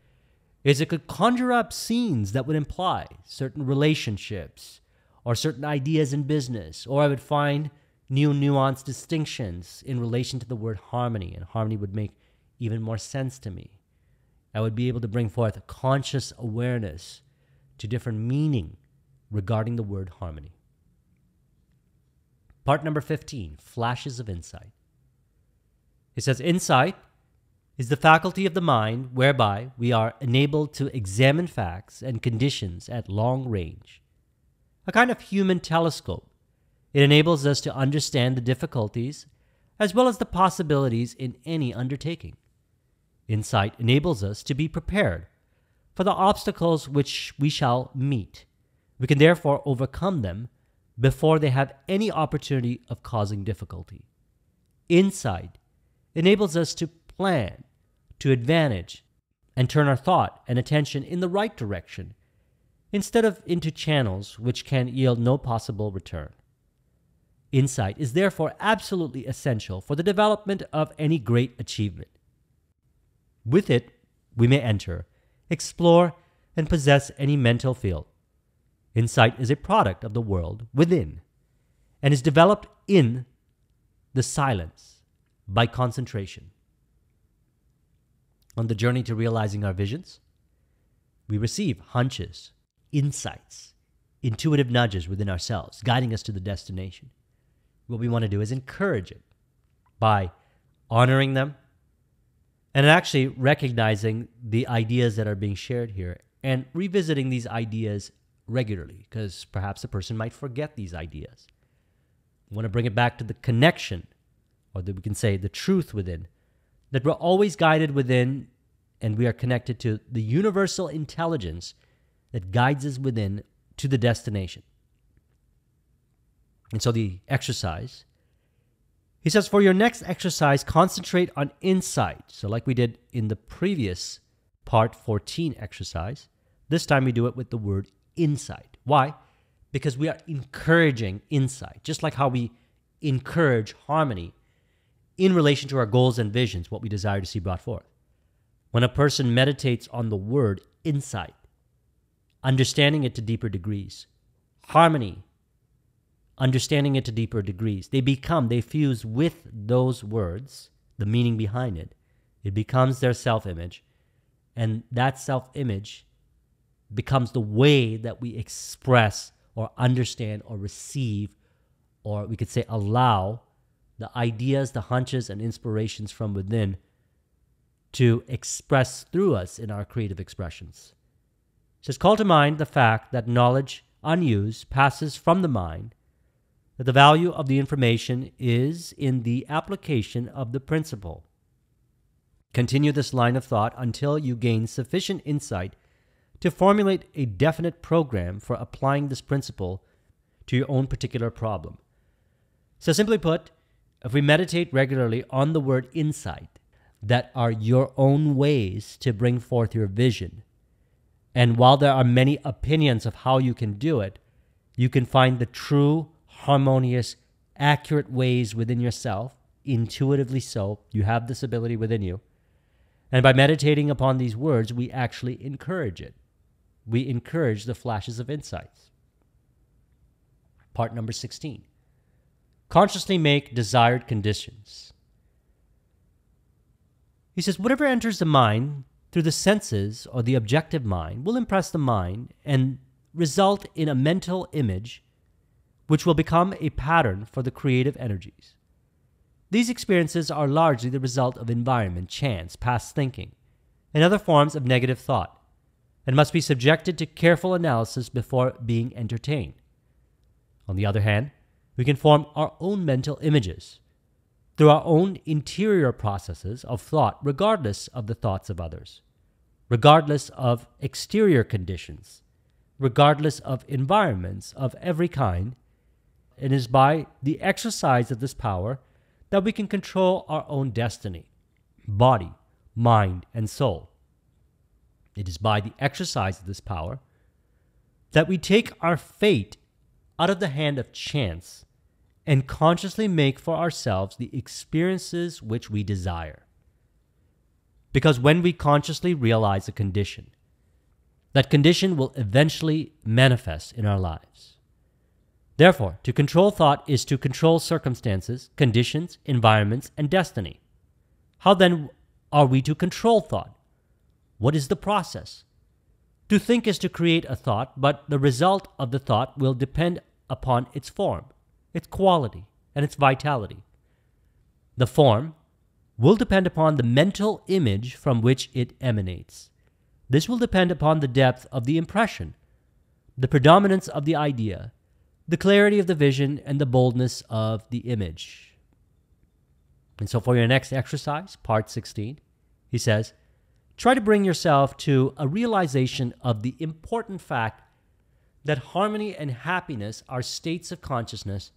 is it could conjure up scenes that would imply certain relationships or certain ideas in business, or I would find new nuanced distinctions in relation to the word harmony, and harmony would make even more sense to me. I would be able to bring forth a conscious awareness to different meaning regarding the word harmony. Part number 15, flashes of insight. It says, insight is the faculty of the mind whereby we are enabled to examine facts and conditions at long range. A kind of human telescope. It enables us to understand the difficulties as well as the possibilities in any undertaking. Insight enables us to be prepared for the obstacles which we shall meet. We can therefore overcome them before they have any opportunity of causing difficulty. Insight enables us to plan to advantage and turn our thought and attention in the right direction instead of into channels which can yield no possible return. Insight is therefore absolutely essential for the development of any great achievement. With it, we may enter, explore, and possess any mental field. Insight is a product of the world within and is developed in the silence by concentration. On the journey to realizing our visions, we receive hunches, insights, intuitive nudges within ourselves, guiding us to the destination. What we want to do is encourage it by honoring them and actually recognizing the ideas that are being shared here and revisiting these ideas regularly, because perhaps a person might forget these ideas. We want to bring it back to the connection, or that we can say the truth within, that we're always guided within and we are connected to the universal intelligence that guides us within to the destination. And so the exercise He says, for your next exercise, concentrate on insight. So like we did in the previous part 14 exercise, this time we do it with the word insight. Why? Because we are encouraging insight, just like how we encourage harmony in relation to our goals and visions, what we desire to see brought forth. When a person meditates on the word insight, understanding it to deeper degrees, harmony, understanding it to deeper degrees, they fuse with those words, the meaning behind it. It becomes their self-image, and that self-image becomes the way that we express or understand or receive, or we could say allow the ideas, the hunches, and inspirations from within to express through us in our creative expressions. It says, call to mind the fact that knowledge unused passes from the mind, that the value of the information is in the application of the principle. Continue this line of thought until you gain sufficient insight to formulate a definite program for applying this principle to your own particular problem. So simply put, if we meditate regularly on the word insight, that are your own ways to bring forth your vision, and while there are many opinions of how you can do it, you can find the true, harmonious, accurate ways within yourself, intuitively so. You have this ability within you. And by meditating upon these words, we actually encourage it. We encourage the flashes of insights. Part number 16. Consciously make desired conditions. He says, whatever enters the mind through the senses or the objective mind will impress the mind and result in a mental image which will become a pattern for the creative energies. These experiences are largely the result of environment, chance, past thinking, and other forms of negative thought, and must be subjected to careful analysis before being entertained. On the other hand, we can form our own mental images through our own interior processes of thought, regardless of the thoughts of others, regardless of exterior conditions, regardless of environments of every kind. It is by the exercise of this power that we can control our own destiny, body, mind, and soul. It is by the exercise of this power that we take our fate out of the hand of chance and consciously make for ourselves the experiences which we desire. Because when we consciously realize a condition, that condition will eventually manifest in our lives. Therefore, to control thought is to control circumstances, conditions, environments, and destiny. How then are we to control thought? What is the process? To think is to create a thought, but the result of the thought will depend upon its form, its quality, and its vitality. The form will depend upon the mental image from which it emanates. This will depend upon the depth of the impression, the predominance of the idea, the clarity of the vision, and the boldness of the image. And so for your next exercise, part 16, he says, try to bring yourself to a realization of the important fact that harmony and happiness are states of consciousness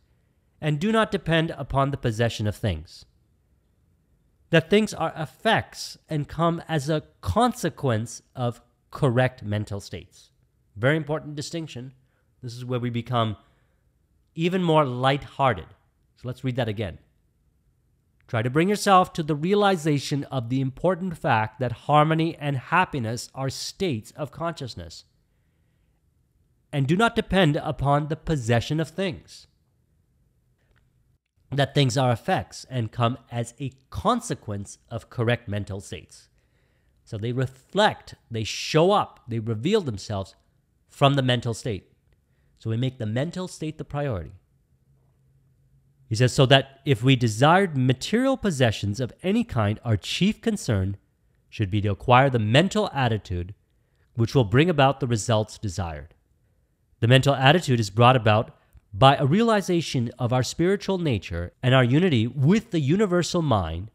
and do not depend upon the possession of things. That things are effects and come as a consequence of correct mental states. Very important distinction. This is where we become even more lighthearted. So let's read that again. Try to bring yourself to the realization of the important fact that harmony and happiness are states of consciousness and do not depend upon the possession of things. That things are effects and come as a consequence of correct mental states. So they reflect, they show up, they reveal themselves from the mental state. So we make the mental state the priority. He says, so that if we desired material possessions of any kind, our chief concern should be to acquire the mental attitude which will bring about the results desired. The mental attitude is brought about by a realization of our spiritual nature and our unity with the universal mind,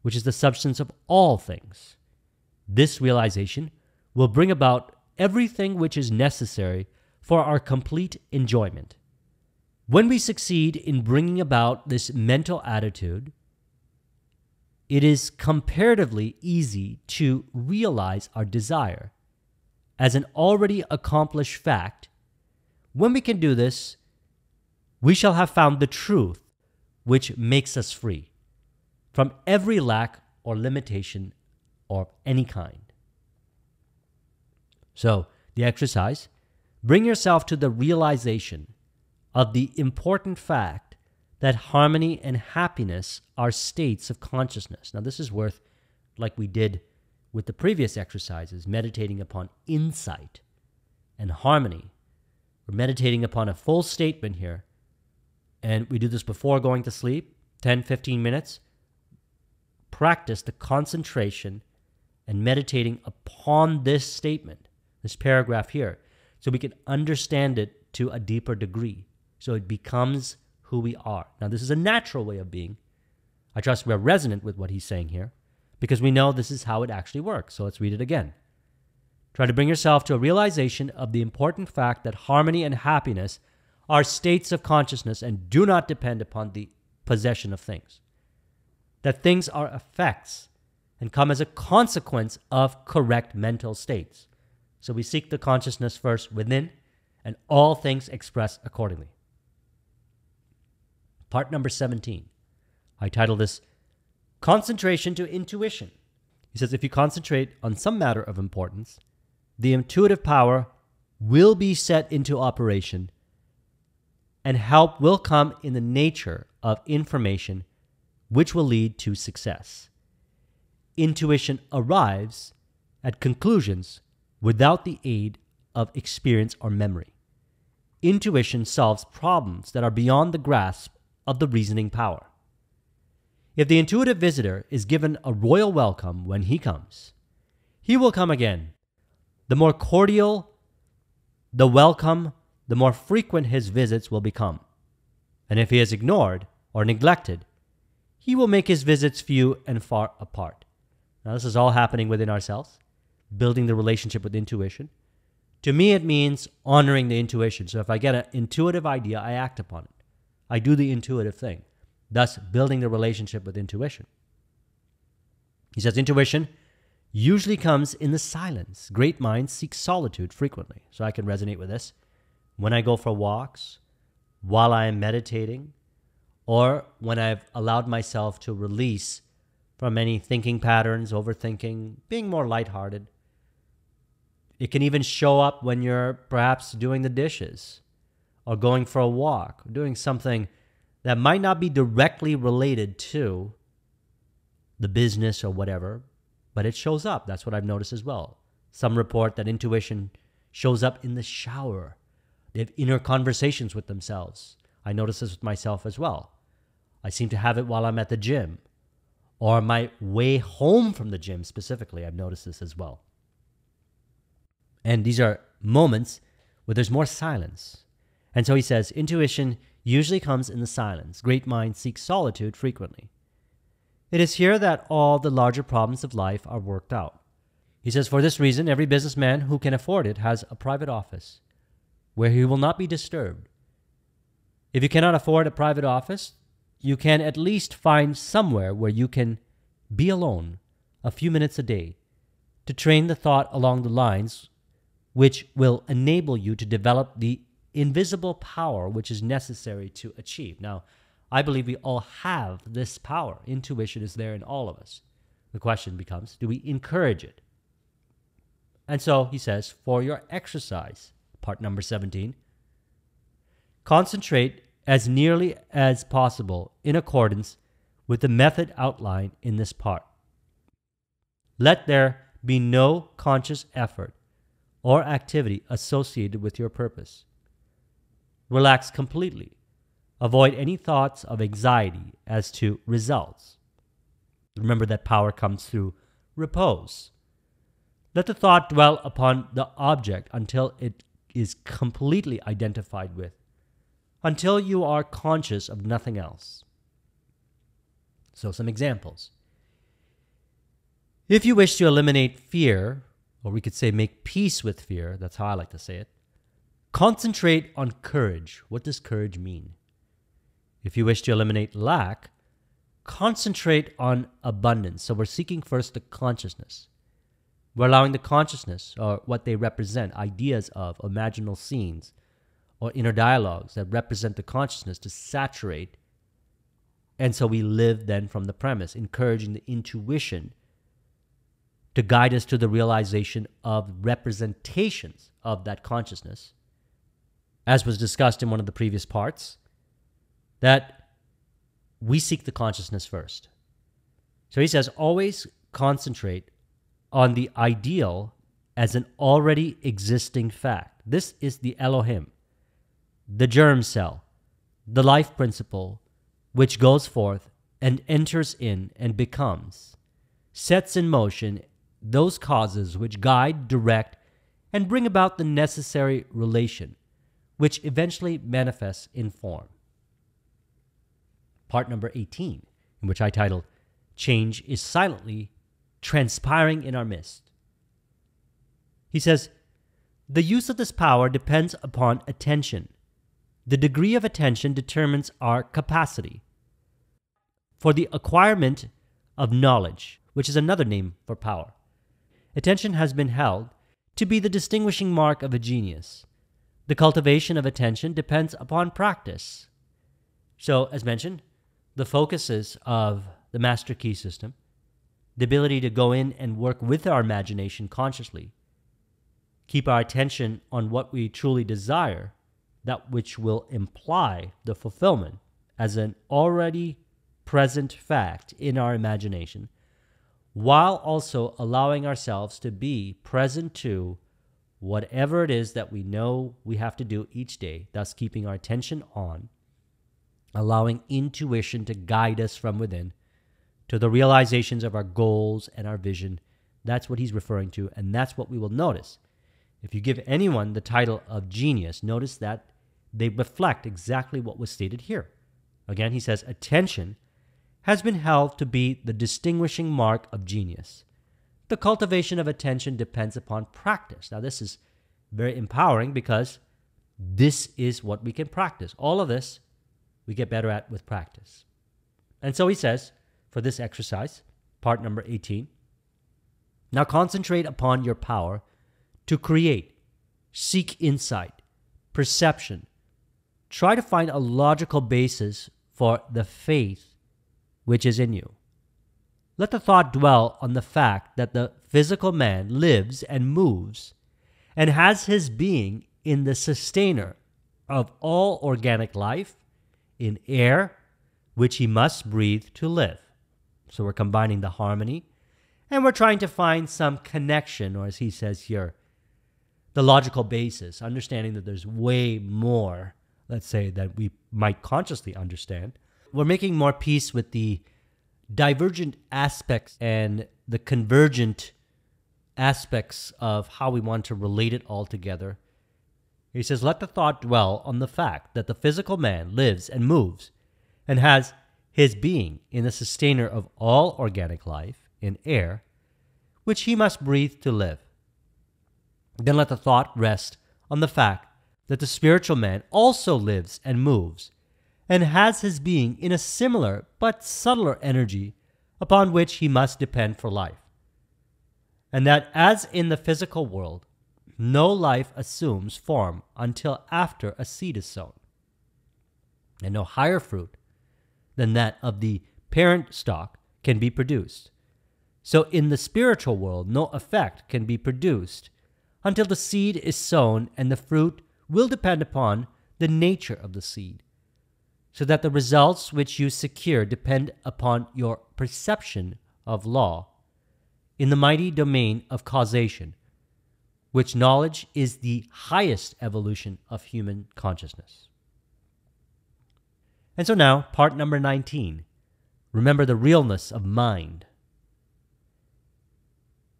which is the substance of all things. This realization will bring about everything which is necessary for our complete enjoyment. When we succeed in bringing about this mental attitude, it is comparatively easy to realize our desire as an already accomplished fact. When we can do this, we shall have found the truth which makes us free from every lack or limitation of any kind. So, the exercise, bring yourself to the realization of the important fact that harmony and happiness are states of consciousness. Now, this is worth, like we did with the previous exercises, meditating upon insight and harmony. We're meditating upon a full statement here, and we do this before going to sleep, 10, 15 minutes. Practice the concentration and meditating upon this statement, this paragraph here, so we can understand it to a deeper degree, so it becomes who we are. Now, this is a natural way of being. I trust we're resonant with what he's saying here, because we know this is how it actually works. So let's read it again. Try to bring yourself to a realization of the important fact that harmony and happiness are states of consciousness and do not depend upon the possession of things. That things are effects and come as a consequence of correct mental states. So we seek the consciousness first within, and all things express accordingly. Part number 17. I title this, Concentration to Intuition. He says, if you concentrate on some matter of importance, the intuitive power will be set into operation, and help will come in the nature of information which will lead to success. Intuition arrives at conclusions without the aid of experience or memory. Intuition solves problems that are beyond the grasp of the reasoning power. If the intuitive visitor is given a royal welcome when he comes, he will come again. The more cordial the welcome, the more frequent his visits will become. And if he is ignored or neglected, he will make his visits few and far apart. Now, this is all happening within ourselves, building the relationship with intuition. To me, it means honoring the intuition. So if I get an intuitive idea, I act upon it. I do the intuitive thing, thus building the relationship with intuition. He says intuition usually comes in the silence. Great minds seek solitude frequently. So I can resonate with this. When I go for walks, while I am meditating, or when I've allowed myself to release from any thinking patterns, overthinking, being more lighthearted. It can even show up when you're perhaps doing the dishes or going for a walk, doing something that might not be directly related to the business or whatever, but it shows up. That's what I've noticed as well. Some report that intuition shows up in the shower. They have inner conversations with themselves. I notice this with myself as well. I seem to have it while I'm at the gym, or my way home from the gym specifically. I've noticed this as well. And these are moments where there's more silence. And so he says, intuition usually comes in the silence. Great minds seek solitude frequently. It is here that all the larger problems of life are worked out. He says, for this reason, every businessman who can afford it has a private office where he will not be disturbed. If you cannot afford a private office, you can at least find somewhere where you can be alone a few minutes a day to train the thought along the lines which will enable you to develop the invisible power which is necessary to achieve. Now, I believe we all have this power. Intuition is there in all of us. The question becomes, do we encourage it? And so he says, for your exercise, part number 17, concentrate as nearly as possible in accordance with the method outlined in this part. Let there be no conscious effort or activity associated with your purpose. Relax completely. Avoid any thoughts of anxiety as to results. Remember that power comes through repose. Let the thought dwell upon the object until it is completely identified with, until you are conscious of nothing else. So some examples. If you wish to eliminate fear, or we could say make peace with fear, that's how I like to say it, concentrate on courage. What does courage mean? If you wish to eliminate lack, concentrate on abundance. So we're seeking first the consciousness. We're allowing the consciousness, or what they represent, ideas of, imaginal scenes, or inner dialogues that represent the consciousness, to saturate. And so we live then from the premise, encouraging the intuition to guide us to the realization of representations of that consciousness, as was discussed in one of the previous parts, that we seek the consciousness first. So he says, always concentrate on the ideal as an already existing fact. This is the Elohim, the germ cell, the life principle, which goes forth and enters in and becomes, sets in motion those causes which guide, direct, and bring about the necessary relation, which eventually manifests in form. Part number 18, in which I titled, Change is Silently Transpiring in Our Midst. He says, the use of this power depends upon attention. The degree of attention determines our capacity for the acquirement of knowledge, which is another name for power. Attention has been held to be the distinguishing mark of a genius. The cultivation of attention depends upon practice. So, as mentioned, the focuses of the Master Key system, the ability to go in and work with our imagination consciously, keep our attention on what we truly desire, that which will imply the fulfillment as an already present fact in our imagination, while also allowing ourselves to be present to whatever it is that we know we have to do each day, thus keeping our attention on, allowing intuition to guide us from within to the realizations of our goals and our vision. That's what he's referring to, and that's what we will notice. If you give anyone the title of genius, notice that they reflect exactly what was stated here. Again, he says, attention has been held to be the distinguishing mark of genius. The cultivation of attention depends upon practice. Now, this is very empowering because this is what we can practice. All of this we get better at with practice. And so he says, for this exercise, part number 18, now concentrate upon your power to create, seek insight, perception. Try to find a logical basis for the faith which is in you. Let the thought dwell on the fact that the physical man lives and moves and has his being in the sustainer of all organic life, in air, which he must breathe to live. So we're combining the harmony, and we're trying to find some connection, or as he says here, the logical basis, understanding that there's way more, let's say, that we might consciously understand. We're making more peace with the divergent aspects and the convergent aspects of how we want to relate it all together. He says, let the thought dwell on the fact that the physical man lives and moves and has his being in the sustainer of all organic life, in air, which he must breathe to live. Then let the thought rest on the fact that the spiritual man also lives and moves and has his being in a similar but subtler energy upon which he must depend for life. And that as in the physical world, no life assumes form until after a seed is sown, and no higher fruit than that of the parent stock can be produced. So in the spiritual world, no effect can be produced until the seed is sown, and the fruit will depend upon the nature of the seed, so that the results which you secure depend upon your perception of law in the mighty domain of causation, which knowledge is the highest evolution of human consciousness. And so now, part number 19, remember the realness of mind.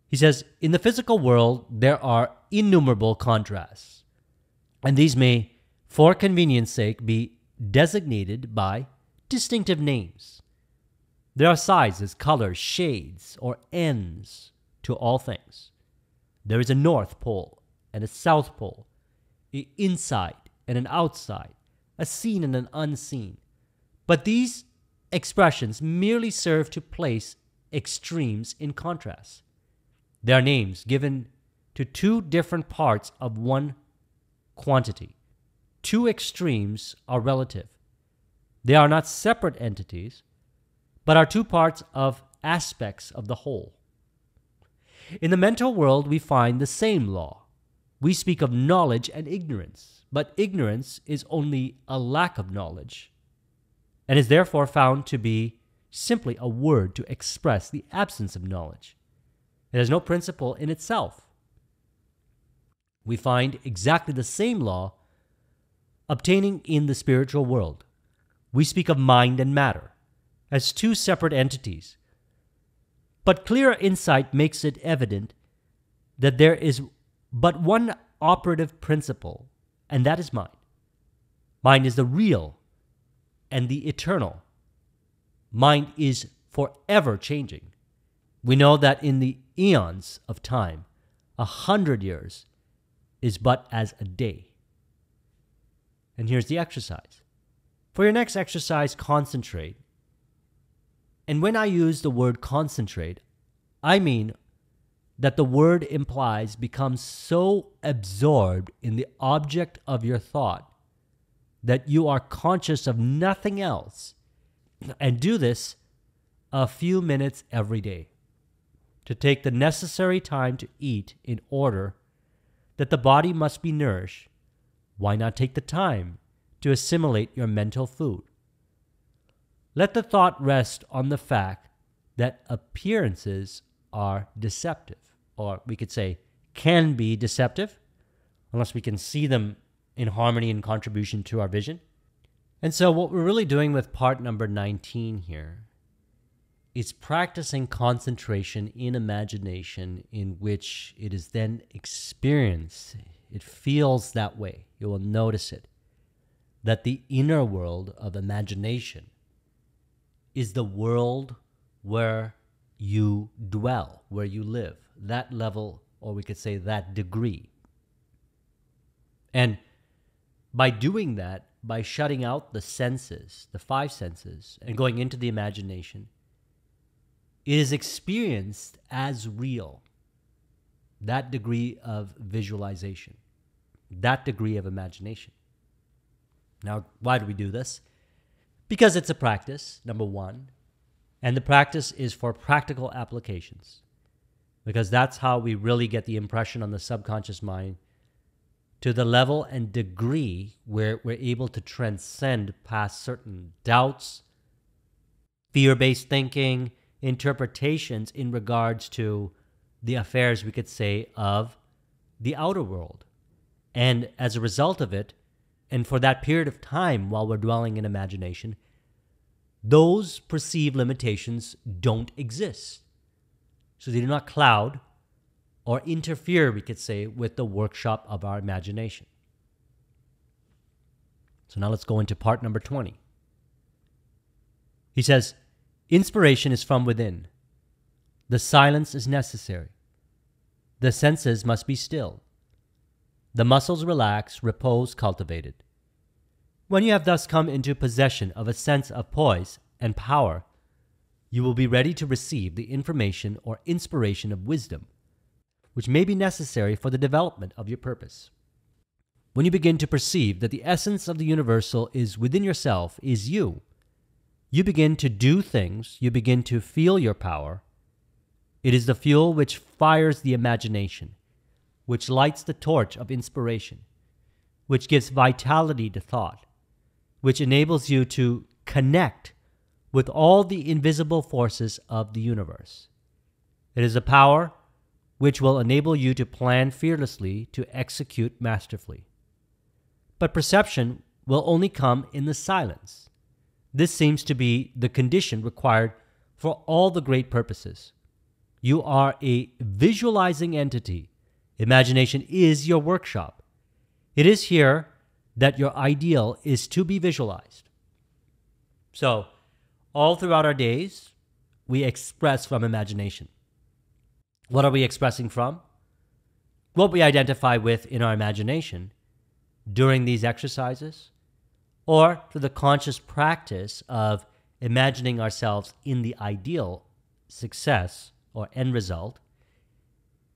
He says, in the physical world, there are innumerable contrasts, and these may, for convenience sake, be designated by distinctive names. There are sizes, colors, shades, or ends to all things. There is a North Pole and a South Pole, an inside and an outside, a seen and an unseen, But these expressions merely serve to place extremes in contrast. They are names given to two different parts of one quantity. Two extremes are relative. They are not separate entities, but are two parts of aspects of the whole. In the mental world, we find the same law. We speak of knowledge and ignorance, but ignorance is only a lack of knowledge, and is therefore found to be simply a word to express the absence of knowledge. It has no principle in itself. We find exactly the same law obtaining in the spiritual world. We speak of mind and matter as two separate entities, but clear insight makes it evident that there is but one operative principle, and that is mind. Mind is the real and the eternal. Mind is forever changing. We know that in the eons of time, 100 years is but as a day. And here's the exercise. For your next exercise, concentrate. And when I use the word concentrate, I mean that the word implies become so absorbed in the object of your thought that you are conscious of nothing else. And do this a few minutes every day. To take the necessary time to eat in order that the body must be nourished, why not take the time to assimilate your mental food? Let the thought rest on the fact that appearances are deceptive, or we could say can be deceptive, unless we can see them in harmony and contribution to our vision. And so what we're really doing with part number 19 here is practicing concentration in imagination, in which it is then experienced. It feels that way. You will notice it, that the inner world of imagination is the world where you dwell, where you live, that level, or we could say that degree. And by doing that, by shutting out the senses, the five senses, and going into the imagination, it is experienced as real. That degree of visualization, that degree of imagination. Now, why do we do this? Because it's a practice, number one, and the practice is for practical applications, because that's how we really get the impression on the subconscious mind to the level and degree where we're able to transcend past certain doubts, fear-based thinking, interpretations in regards to the affairs, we could say, of the outer world. And as a result of it, and for that period of time while we're dwelling in imagination, those perceived limitations don't exist. So they do not cloud or interfere, we could say, with the workshop of our imagination. So now let's go into part number 20. He says, inspiration is from within. The silence is necessary. The senses must be stilled. The muscles relaxed, repose cultivated. When you have thus come into possession of a sense of poise and power, you will be ready to receive the information or inspiration of wisdom, which may be necessary for the development of your purpose. When you begin to perceive that the essence of the universal is within yourself, is you begin to do things, you begin to feel your power. It is the fuel which fires the imagination, which lights the torch of inspiration, which gives vitality to thought, which enables you to connect with all the invisible forces of the universe. It is a power which will enable you to plan fearlessly, to execute masterfully. But perception will only come in the silence. This seems to be the condition required for all the great purposes. You are a visualizing entity. Imagination is your workshop. It is here that your ideal is to be visualized. So, all throughout our days, we express from imagination. What are we expressing from? What we identify with in our imagination during these exercises or through the conscious practice of imagining ourselves in the ideal success or end result.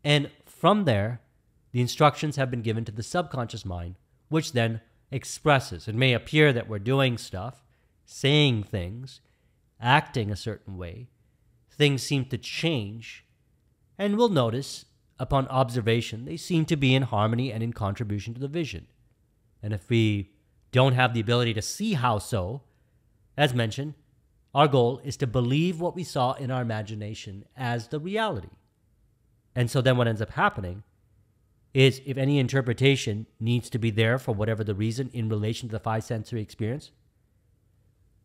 And from there, the instructions have been given to the subconscious mind, which then expresses. It may appear that we're doing stuff, saying things, acting a certain way. Things seem to change, and we'll notice, upon observation, they seem to be in harmony and in contribution to the vision. And if we don't have the ability to see how so, as mentioned, our goal is to believe what we saw in our imagination as the reality. And so then what ends up happening is, if any interpretation needs to be there for whatever the reason in relation to the five sensory experience,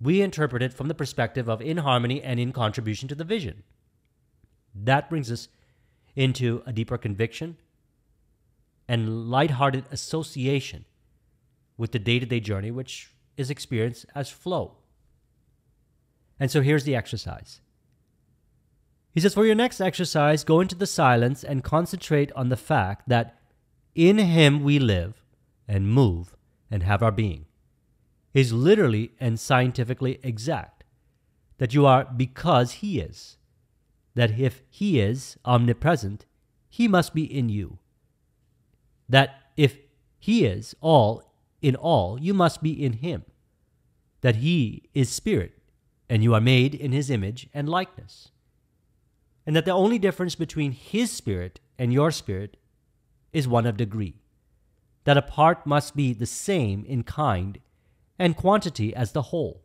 we interpret it from the perspective of in harmony and in contribution to the vision. That brings us into a deeper conviction and lighthearted association with the day-to-day journey, which is experienced as flow. And so here's the exercise. He says, for your next exercise, go into the silence and concentrate on the fact that in Him we live and move and have our being. Is literally and scientifically exact. That you are because He is. That if He is omnipresent, He must be in you. That if He is all in all, you must be in Him. That He is spirit, and you are made in His image and likeness. And that the only difference between His spirit and your spirit is one of degree. That a part must be the same in kind and quantity as the whole.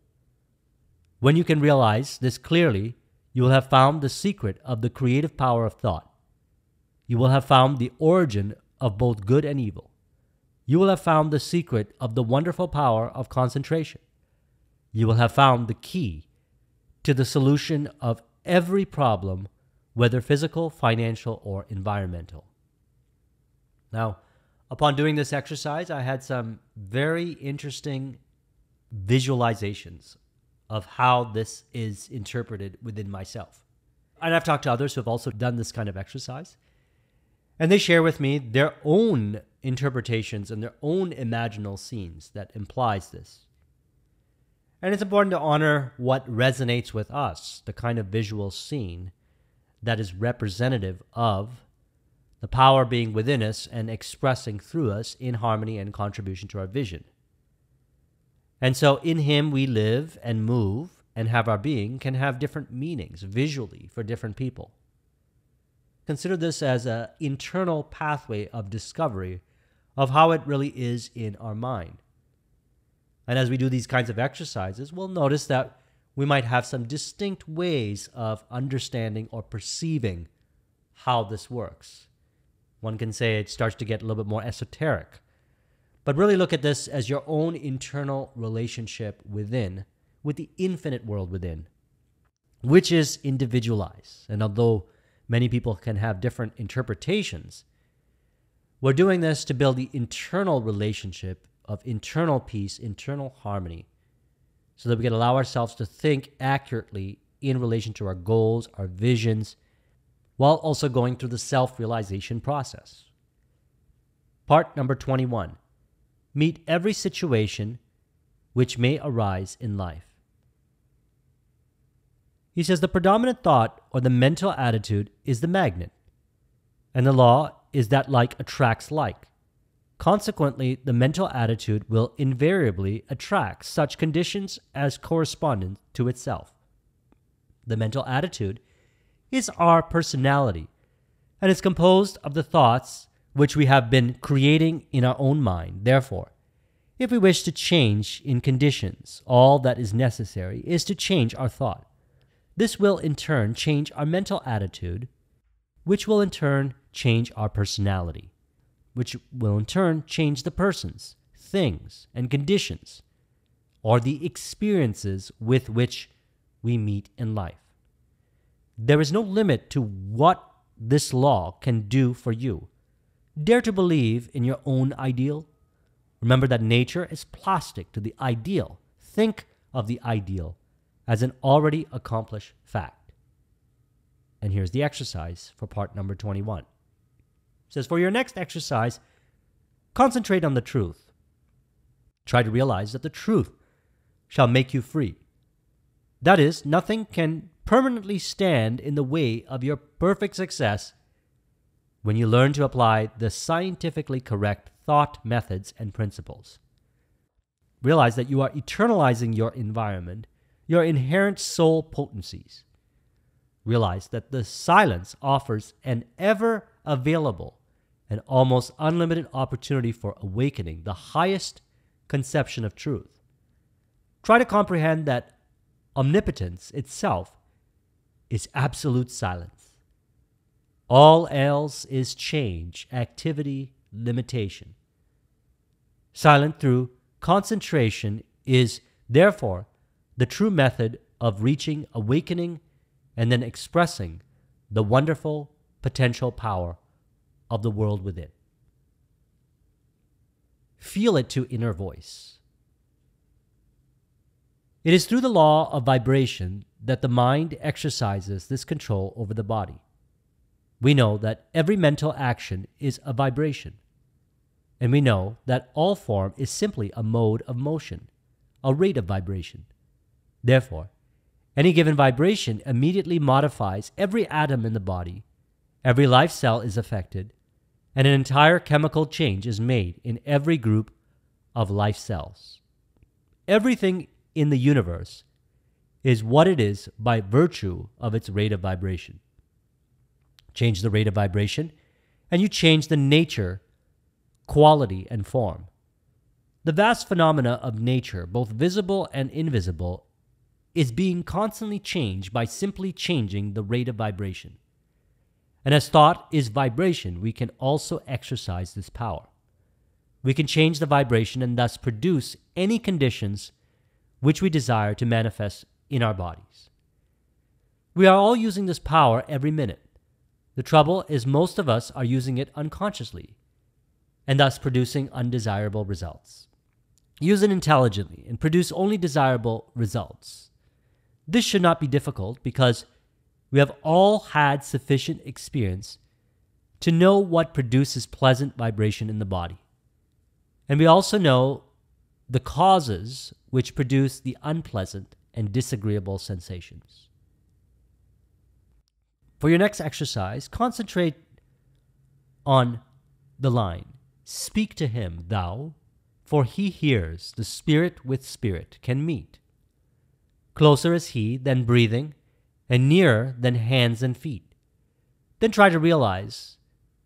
When you can realize this clearly, you will have found the secret of the creative power of thought. You will have found the origin of both good and evil. You will have found the secret of the wonderful power of concentration. You will have found the key to the solution of every problem, whether physical, financial, or environmental. Now, upon doing this exercise, I had some very interesting visualizations of how this is interpreted within myself. And I've talked to others who have also done this kind of exercise, and they share with me their own interpretations and their own imaginal scenes that implies this. And it's important to honor what resonates with us, the kind of visual scene that is representative of the power being within us and expressing through us in harmony and contribution to our vision. And so in Him we live and move and have our being can have different meanings visually for different people. Consider this as an internal pathway of discovery of how it really is in our mind. And as we do these kinds of exercises, we'll notice that we might have some distinct ways of understanding or perceiving how this works. One can say it starts to get a little bit more esoteric. But really look at this as your own internal relationship within, with the infinite world within, which is individualized. And although many people can have different interpretations, we're doing this to build the internal relationship of internal peace, internal harmony, so that we can allow ourselves to think accurately in relation to our goals, our visions, while also going through the self-realization process. Part number 21. Meet every situation which may arise in life. He says the predominant thought or the mental attitude is the magnet, and the law is that like attracts like. Consequently, the mental attitude will invariably attract such conditions as correspond to itself. The mental attitude is our personality and is composed of the thoughts which we have been creating in our own mind. Therefore, if we wish to change in conditions, all that is necessary is to change our thought. This will in turn change our mental attitude, which will in turn change our personality, which will in turn change the persons, things, and conditions, or the experiences with which we meet in life. There is no limit to what this law can do for you. Dare to believe in your own ideal. Remember that nature is plastic to the ideal. Think of the ideal as an already accomplished fact. And here's the exercise for part number 21. It says, for your next exercise, concentrate on the truth. Try to realize that the truth shall make you free. That is, nothing can permanently stand in the way of your perfect success when you learn to apply the scientifically correct thought methods and principles. Realize that you are eternalizing your environment, your inherent soul potencies. Realize that the silence offers an ever available and almost unlimited opportunity for awakening the highest conception of truth. Try to comprehend that omnipotence itself is absolute silence. All else is change, activity, limitation. Silent through concentration is, therefore, the true method of reaching awakening and then expressing the wonderful potential power of the world within. Feel it to inner voice. It is through the law of vibration that the mind exercises this control over the body. We know that every mental action is a vibration, and we know that all form is simply a mode of motion, a rate of vibration. Therefore, any given vibration immediately modifies every atom in the body, every life cell is affected, and an entire chemical change is made in every group of life cells. Everything in the universe is what it is by virtue of its rate of vibration. Change the rate of vibration, and you change the nature, quality, and form. The vast phenomena of nature, both visible and invisible, is being constantly changed by simply changing the rate of vibration. And as thought is vibration, we can also exercise this power. We can change the vibration and thus produce any conditions which we desire to manifest in our bodies. We are all using this power every minute. The trouble is most of us are using it unconsciously and thus producing undesirable results. Use it intelligently and produce only desirable results. This should not be difficult because we have all had sufficient experience to know what produces pleasant vibration in the body. And we also know the causes which produce the unpleasant and disagreeable sensations. For your next exercise, concentrate on the line, "Speak to him, thou, for he hears, the spirit with spirit can meet. Closer is he than breathing, and nearer than hands and feet." Then try to realize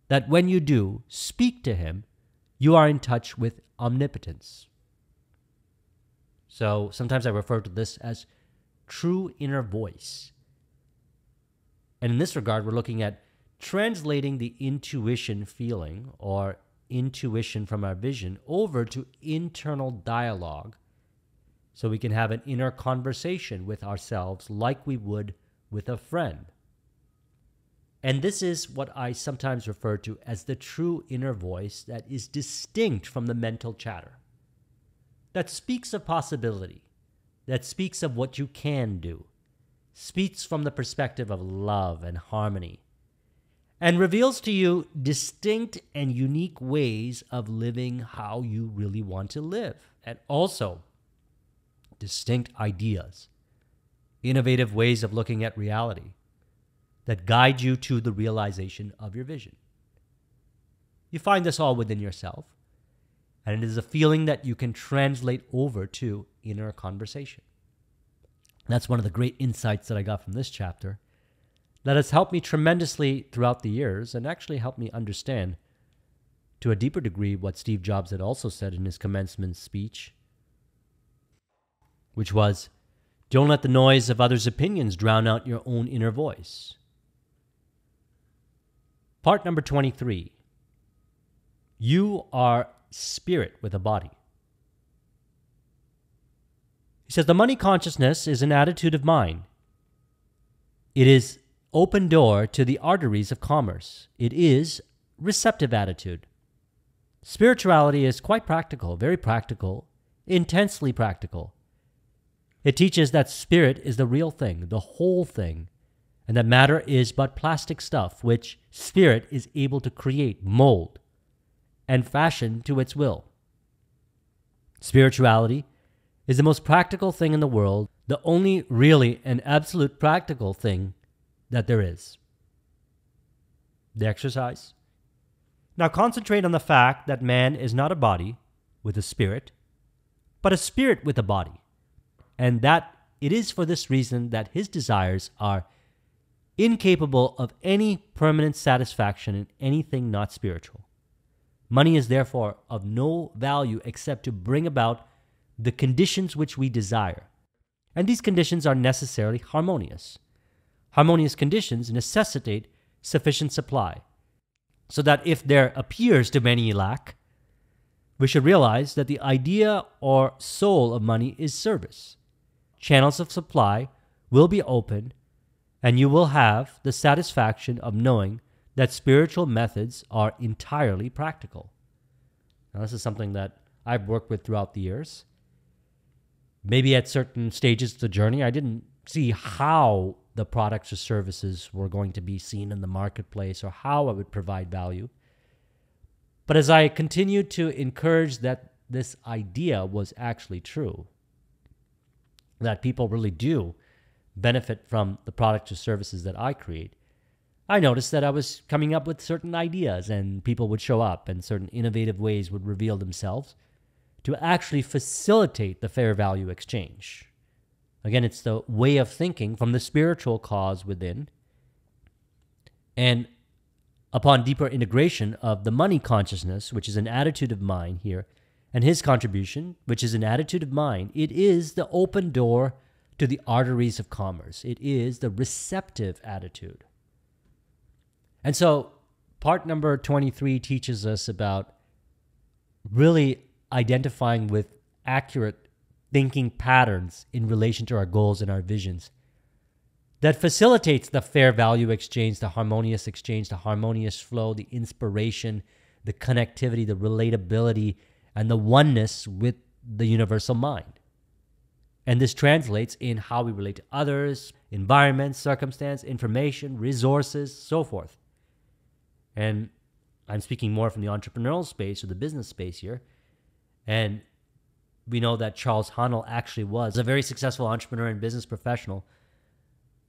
that when you do speak to him, you are in touch with omnipotence. So sometimes I refer to this as true inner voice. And in this regard, we're looking at translating the intuition feeling or intuition from our vision over to internal dialogue so we can have an inner conversation with ourselves like we would with a friend. And this is what I sometimes refer to as the true inner voice that is distinct from the mental chatter, that speaks of possibility, that speaks of what you can do, speaks from the perspective of love and harmony, and reveals to you distinct and unique ways of living how you really want to live, and also distinct ideas, innovative ways of looking at reality that guide you to the realization of your vision. You find this all within yourself, and it is a feeling that you can translate over to inner conversation. That's one of the great insights that I got from this chapter that has helped me tremendously throughout the years and actually helped me understand to a deeper degree what Steve Jobs had also said in his commencement speech, which was, "Don't let the noise of others' opinions drown out your own inner voice." Part number 23. You are spirit with a body. He says, the money consciousness is an attitude of mind. It is open door to the arteries of commerce. It is receptive attitude. Spirituality is quite practical, very practical, intensely practical. It teaches that spirit is the real thing, the whole thing, and that matter is but plastic stuff which spirit is able to create, mold, and fashion to its will. Spirituality is the most practical thing in the world, the only really and absolute practical thing that there is. The exercise. Now concentrate on the fact that man is not a body with a spirit, but a spirit with a body, and that it is for this reason that his desires are incapable of any permanent satisfaction in anything not spiritual. Money is therefore of no value except to bring about the conditions which we desire. And these conditions are necessarily harmonious. Harmonious conditions necessitate sufficient supply, so that if there appears to be any lack, we should realize that the idea or soul of money is service. Channels of supply will be open, and you will have the satisfaction of knowing that spiritual methods are entirely practical. Now, this is something that I've worked with throughout the years. Maybe at certain stages of the journey, I didn't see how the products or services were going to be seen in the marketplace or how I would provide value. But as I continued to encourage that this idea was actually true, that people really do benefit from the products or services that I create, I noticed that I was coming up with certain ideas and people would show up and certain innovative ways would reveal themselves to actually facilitate the fair value exchange. Again, it's the way of thinking from the spiritual cause within, and upon deeper integration of the money consciousness, which is an attitude of mind here, and his contribution, which is an attitude of mind, it is the open door to the arteries of commerce. It is the receptive attitude. And so part number 23 teaches us about really identifying with accurate thinking patterns in relation to our goals and our visions that facilitates the fair value exchange, the harmonious flow, the inspiration, the connectivity, the relatability, and the oneness with the universal mind. And this translates in how we relate to others, environments, circumstance, information, resources, so forth. And I'm speaking more from the entrepreneurial space or the business space here. And we know that Charles Haanel actually was a very successful entrepreneur and business professional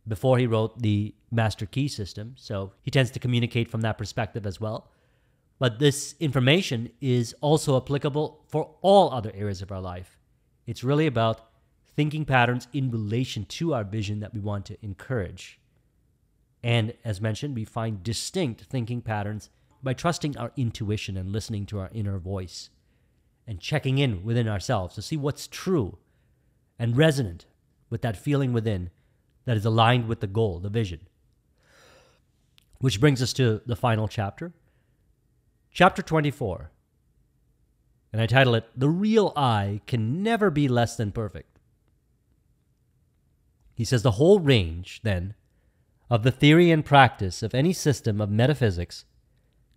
before he wrote the Master Key System. So he tends to communicate from that perspective as well. But this information is also applicable for all other areas of our life. It's really about thinking patterns in relation to our vision that we want to encourage. And as mentioned, we find distinct thinking patterns by trusting our intuition and listening to our inner voice and checking in within ourselves to see what's true and resonant with that feeling within that is aligned with the goal, the vision. Which brings us to the final chapter, chapter 24. And I title it, The Real I Can Never Be Less Than Perfect. He says the whole range, then, of the theory and practice of any system of metaphysics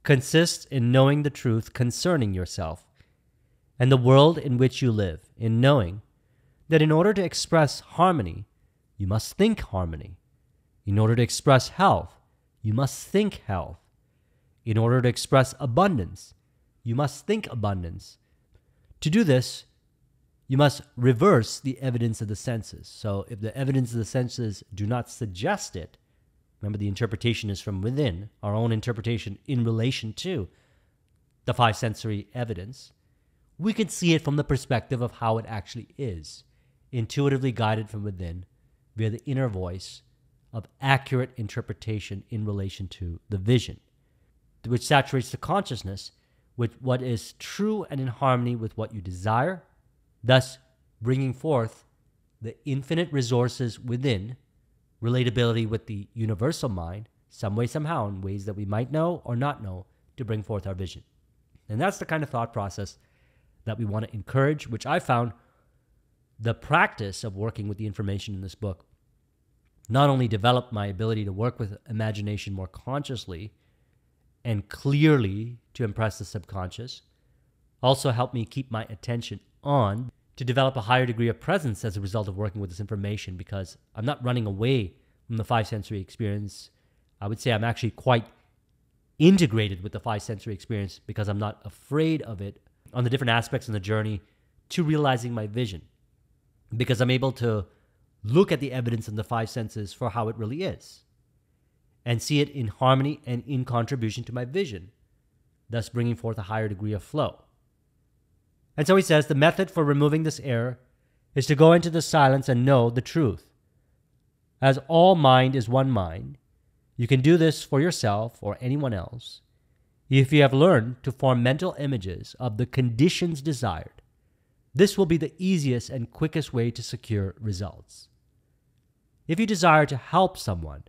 consists in knowing the truth concerning yourself and the world in which you live, in knowing that in order to express harmony, you must think harmony. In order to express health, you must think health. In order to express abundance, you must think abundance. To do this, you must reverse the evidence of the senses. So if the evidence of the senses do not suggest it, remember the interpretation is from within, our own interpretation in relation to the five sensory evidence, we can see it from the perspective of how it actually is, intuitively guided from within via the inner voice of accurate interpretation in relation to the vision, which saturates the consciousness with what is true and in harmony with what you desire, thus bringing forth the infinite resources within, relatability with the universal mind, some way, somehow, in ways that we might know or not know, to bring forth our vision. And that's the kind of thought process that we want to encourage, which I found the practice of working with the information in this book not only developed my ability to work with imagination more consciously and clearly to impress the subconscious, also helped me keep my attention on to develop a higher degree of presence as a result of working with this information, because I'm not running away from the five sensory experience. I would say I'm actually quite integrated with the five sensory experience because I'm not afraid of it on the different aspects in the journey to realizing my vision, because I'm able to look at the evidence in the five senses for how it really is and see it in harmony and in contribution to my vision, thus bringing forth a higher degree of flow. And so he says the method for removing this error is to go into the silence and know the truth. As all mind is one mind, you can do this for yourself or anyone else if you have learned to form mental images of the conditions desired. This will be the easiest and quickest way to secure results. If you desire to help someone,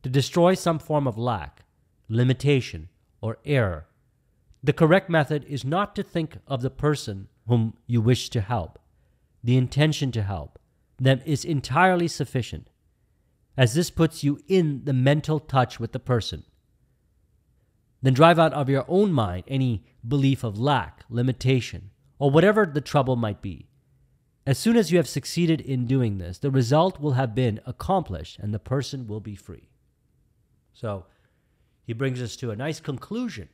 to destroy some form of lack, limitation, or error, the correct method is not to think of the person whom you wish to help. The intention to help them is entirely sufficient, as this puts you in the mental touch with the person. Then drive out of your own mind any belief of lack, limitation, or whatever the trouble might be. As soon as you have succeeded in doing this, the result will have been accomplished and the person will be free. So he brings us to a nice conclusion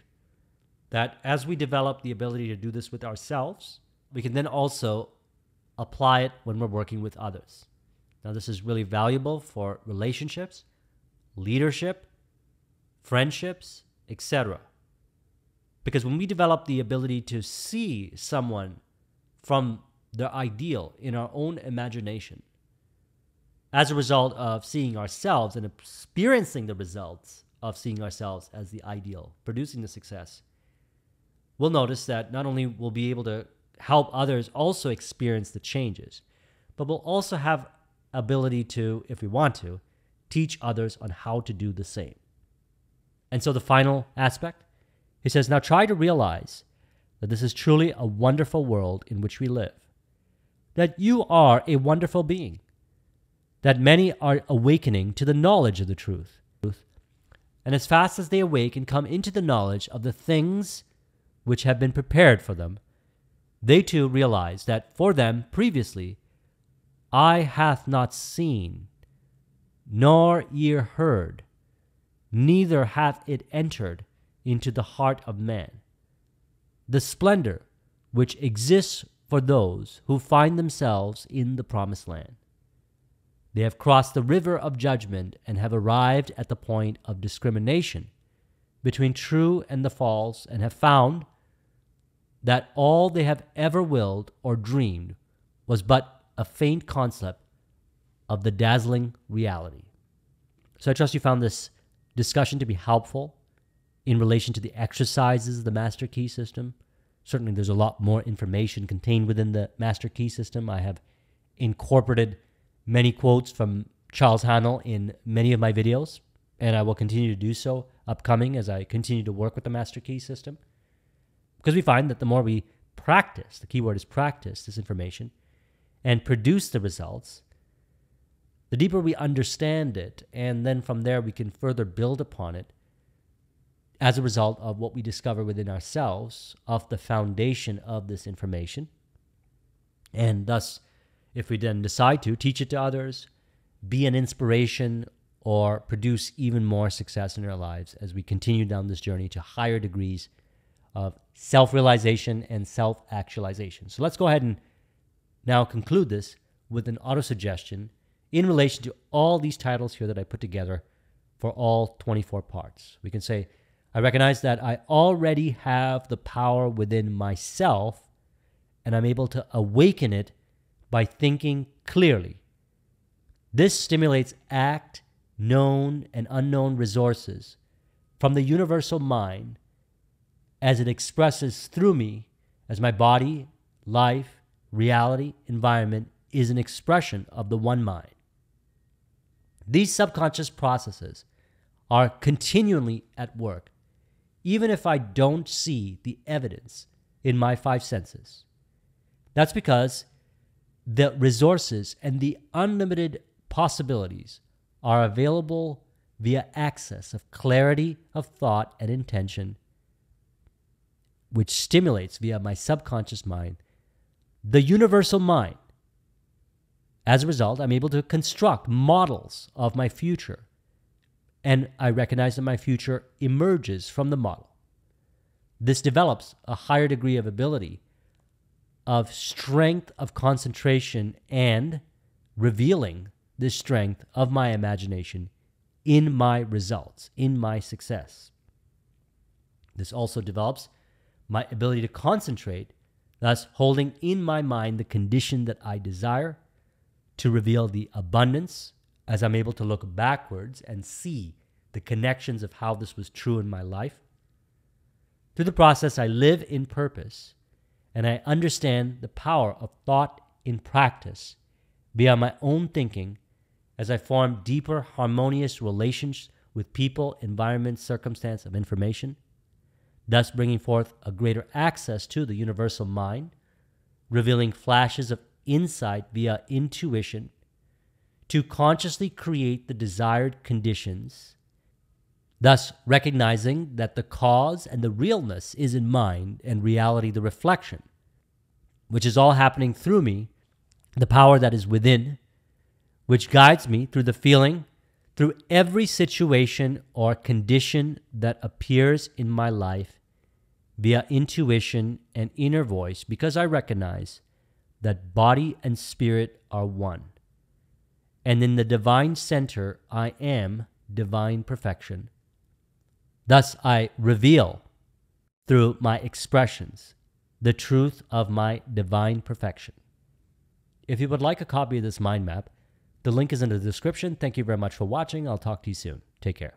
that as we develop the ability to do this with ourselves, we can then also apply it when we're working with others. Now, this is really valuable for relationships, leadership, friendships, etc. Because when we develop the ability to see someone from their ideal in our own imagination, as a result of seeing ourselves and experiencing the results of seeing ourselves as the ideal, producing the success, we'll notice that not only will we be able to help others also experience the changes, but we'll also have ability to, if we want to, teach others on how to do the same. And so the final aspect, he says, now try to realize that this is truly a wonderful world in which we live, that you are a wonderful being, that many are awakening to the knowledge of the truth. And as fast as they awake and come into the knowledge of the things which have been prepared for them, they too realize that for them previously, eye hath not seen, nor ear heard, neither hath it entered into the heart of man, the splendor which exists for those who find themselves in the promised land. They have crossed the river of judgment and have arrived at the point of discrimination between true and the false, and have found that all they have ever willed or dreamed was but a faint concept of the dazzling reality. So I trust you found this discussion to be helpful in relation to the exercises of the Master Key System. Certainly there's a lot more information contained within the Master Key System. I have incorporated many quotes from Charles Haanel in many of my videos, and I will continue to do so upcoming as I continue to work with the Master Key System. Because we find that the more we practice, the key word is practice, this information, and produce the results, the deeper we understand it, and then from there we can further build upon it as a result of what we discover within ourselves of the foundation of this information. And thus, if we then decide to teach it to others, be an inspiration, or produce even more success in our lives as we continue down this journey to higher degrees of self-realization and self-actualization. So let's go ahead and now conclude this with an auto-suggestion in relation to all these titles here that I put together for all 24 parts. We can say, I recognize that I already have the power within myself, and I'm able to awaken it by thinking clearly. This stimulates act, known and unknown resources from the universal mind as it expresses through me as my body, life, reality, environment is an expression of the one mind. These subconscious processes are continually at work, even if I don't see the evidence in my five senses. That's because the resources and the unlimited possibilities are available via access of clarity of thought and intention, which stimulates via my subconscious mind, the universal mind. As a result, I'm able to construct models of my future, and I recognize that my future emerges from the model. This develops a higher degree of ability of strength of concentration and revealing the strength of my imagination in my results, in my success. This also develops my ability to concentrate, thus holding in my mind the condition that I desire, to reveal the abundance as I'm able to look backwards and see the connections of how this was true in my life. Through the process, I live in purpose, and I understand the power of thought in practice via my own thinking as I form deeper, harmonious relations with people, environment, circumstance, of information, thus bringing forth a greater access to the universal mind, revealing flashes of insight via intuition to consciously create the desired conditions, thus recognizing that the cause and the realness is in mind and reality the reflection, which is all happening through me, the power that is within, which guides me through the feeling, through every situation or condition that appears in my life via intuition and inner voice, because I recognize that body and spirit are one. And in the divine center, I am divine perfection. Thus, I reveal through my expressions the truth of my divine perfection. If you would like a copy of this mind map, the link is in the description. Thank you very much for watching. I'll talk to you soon. Take care.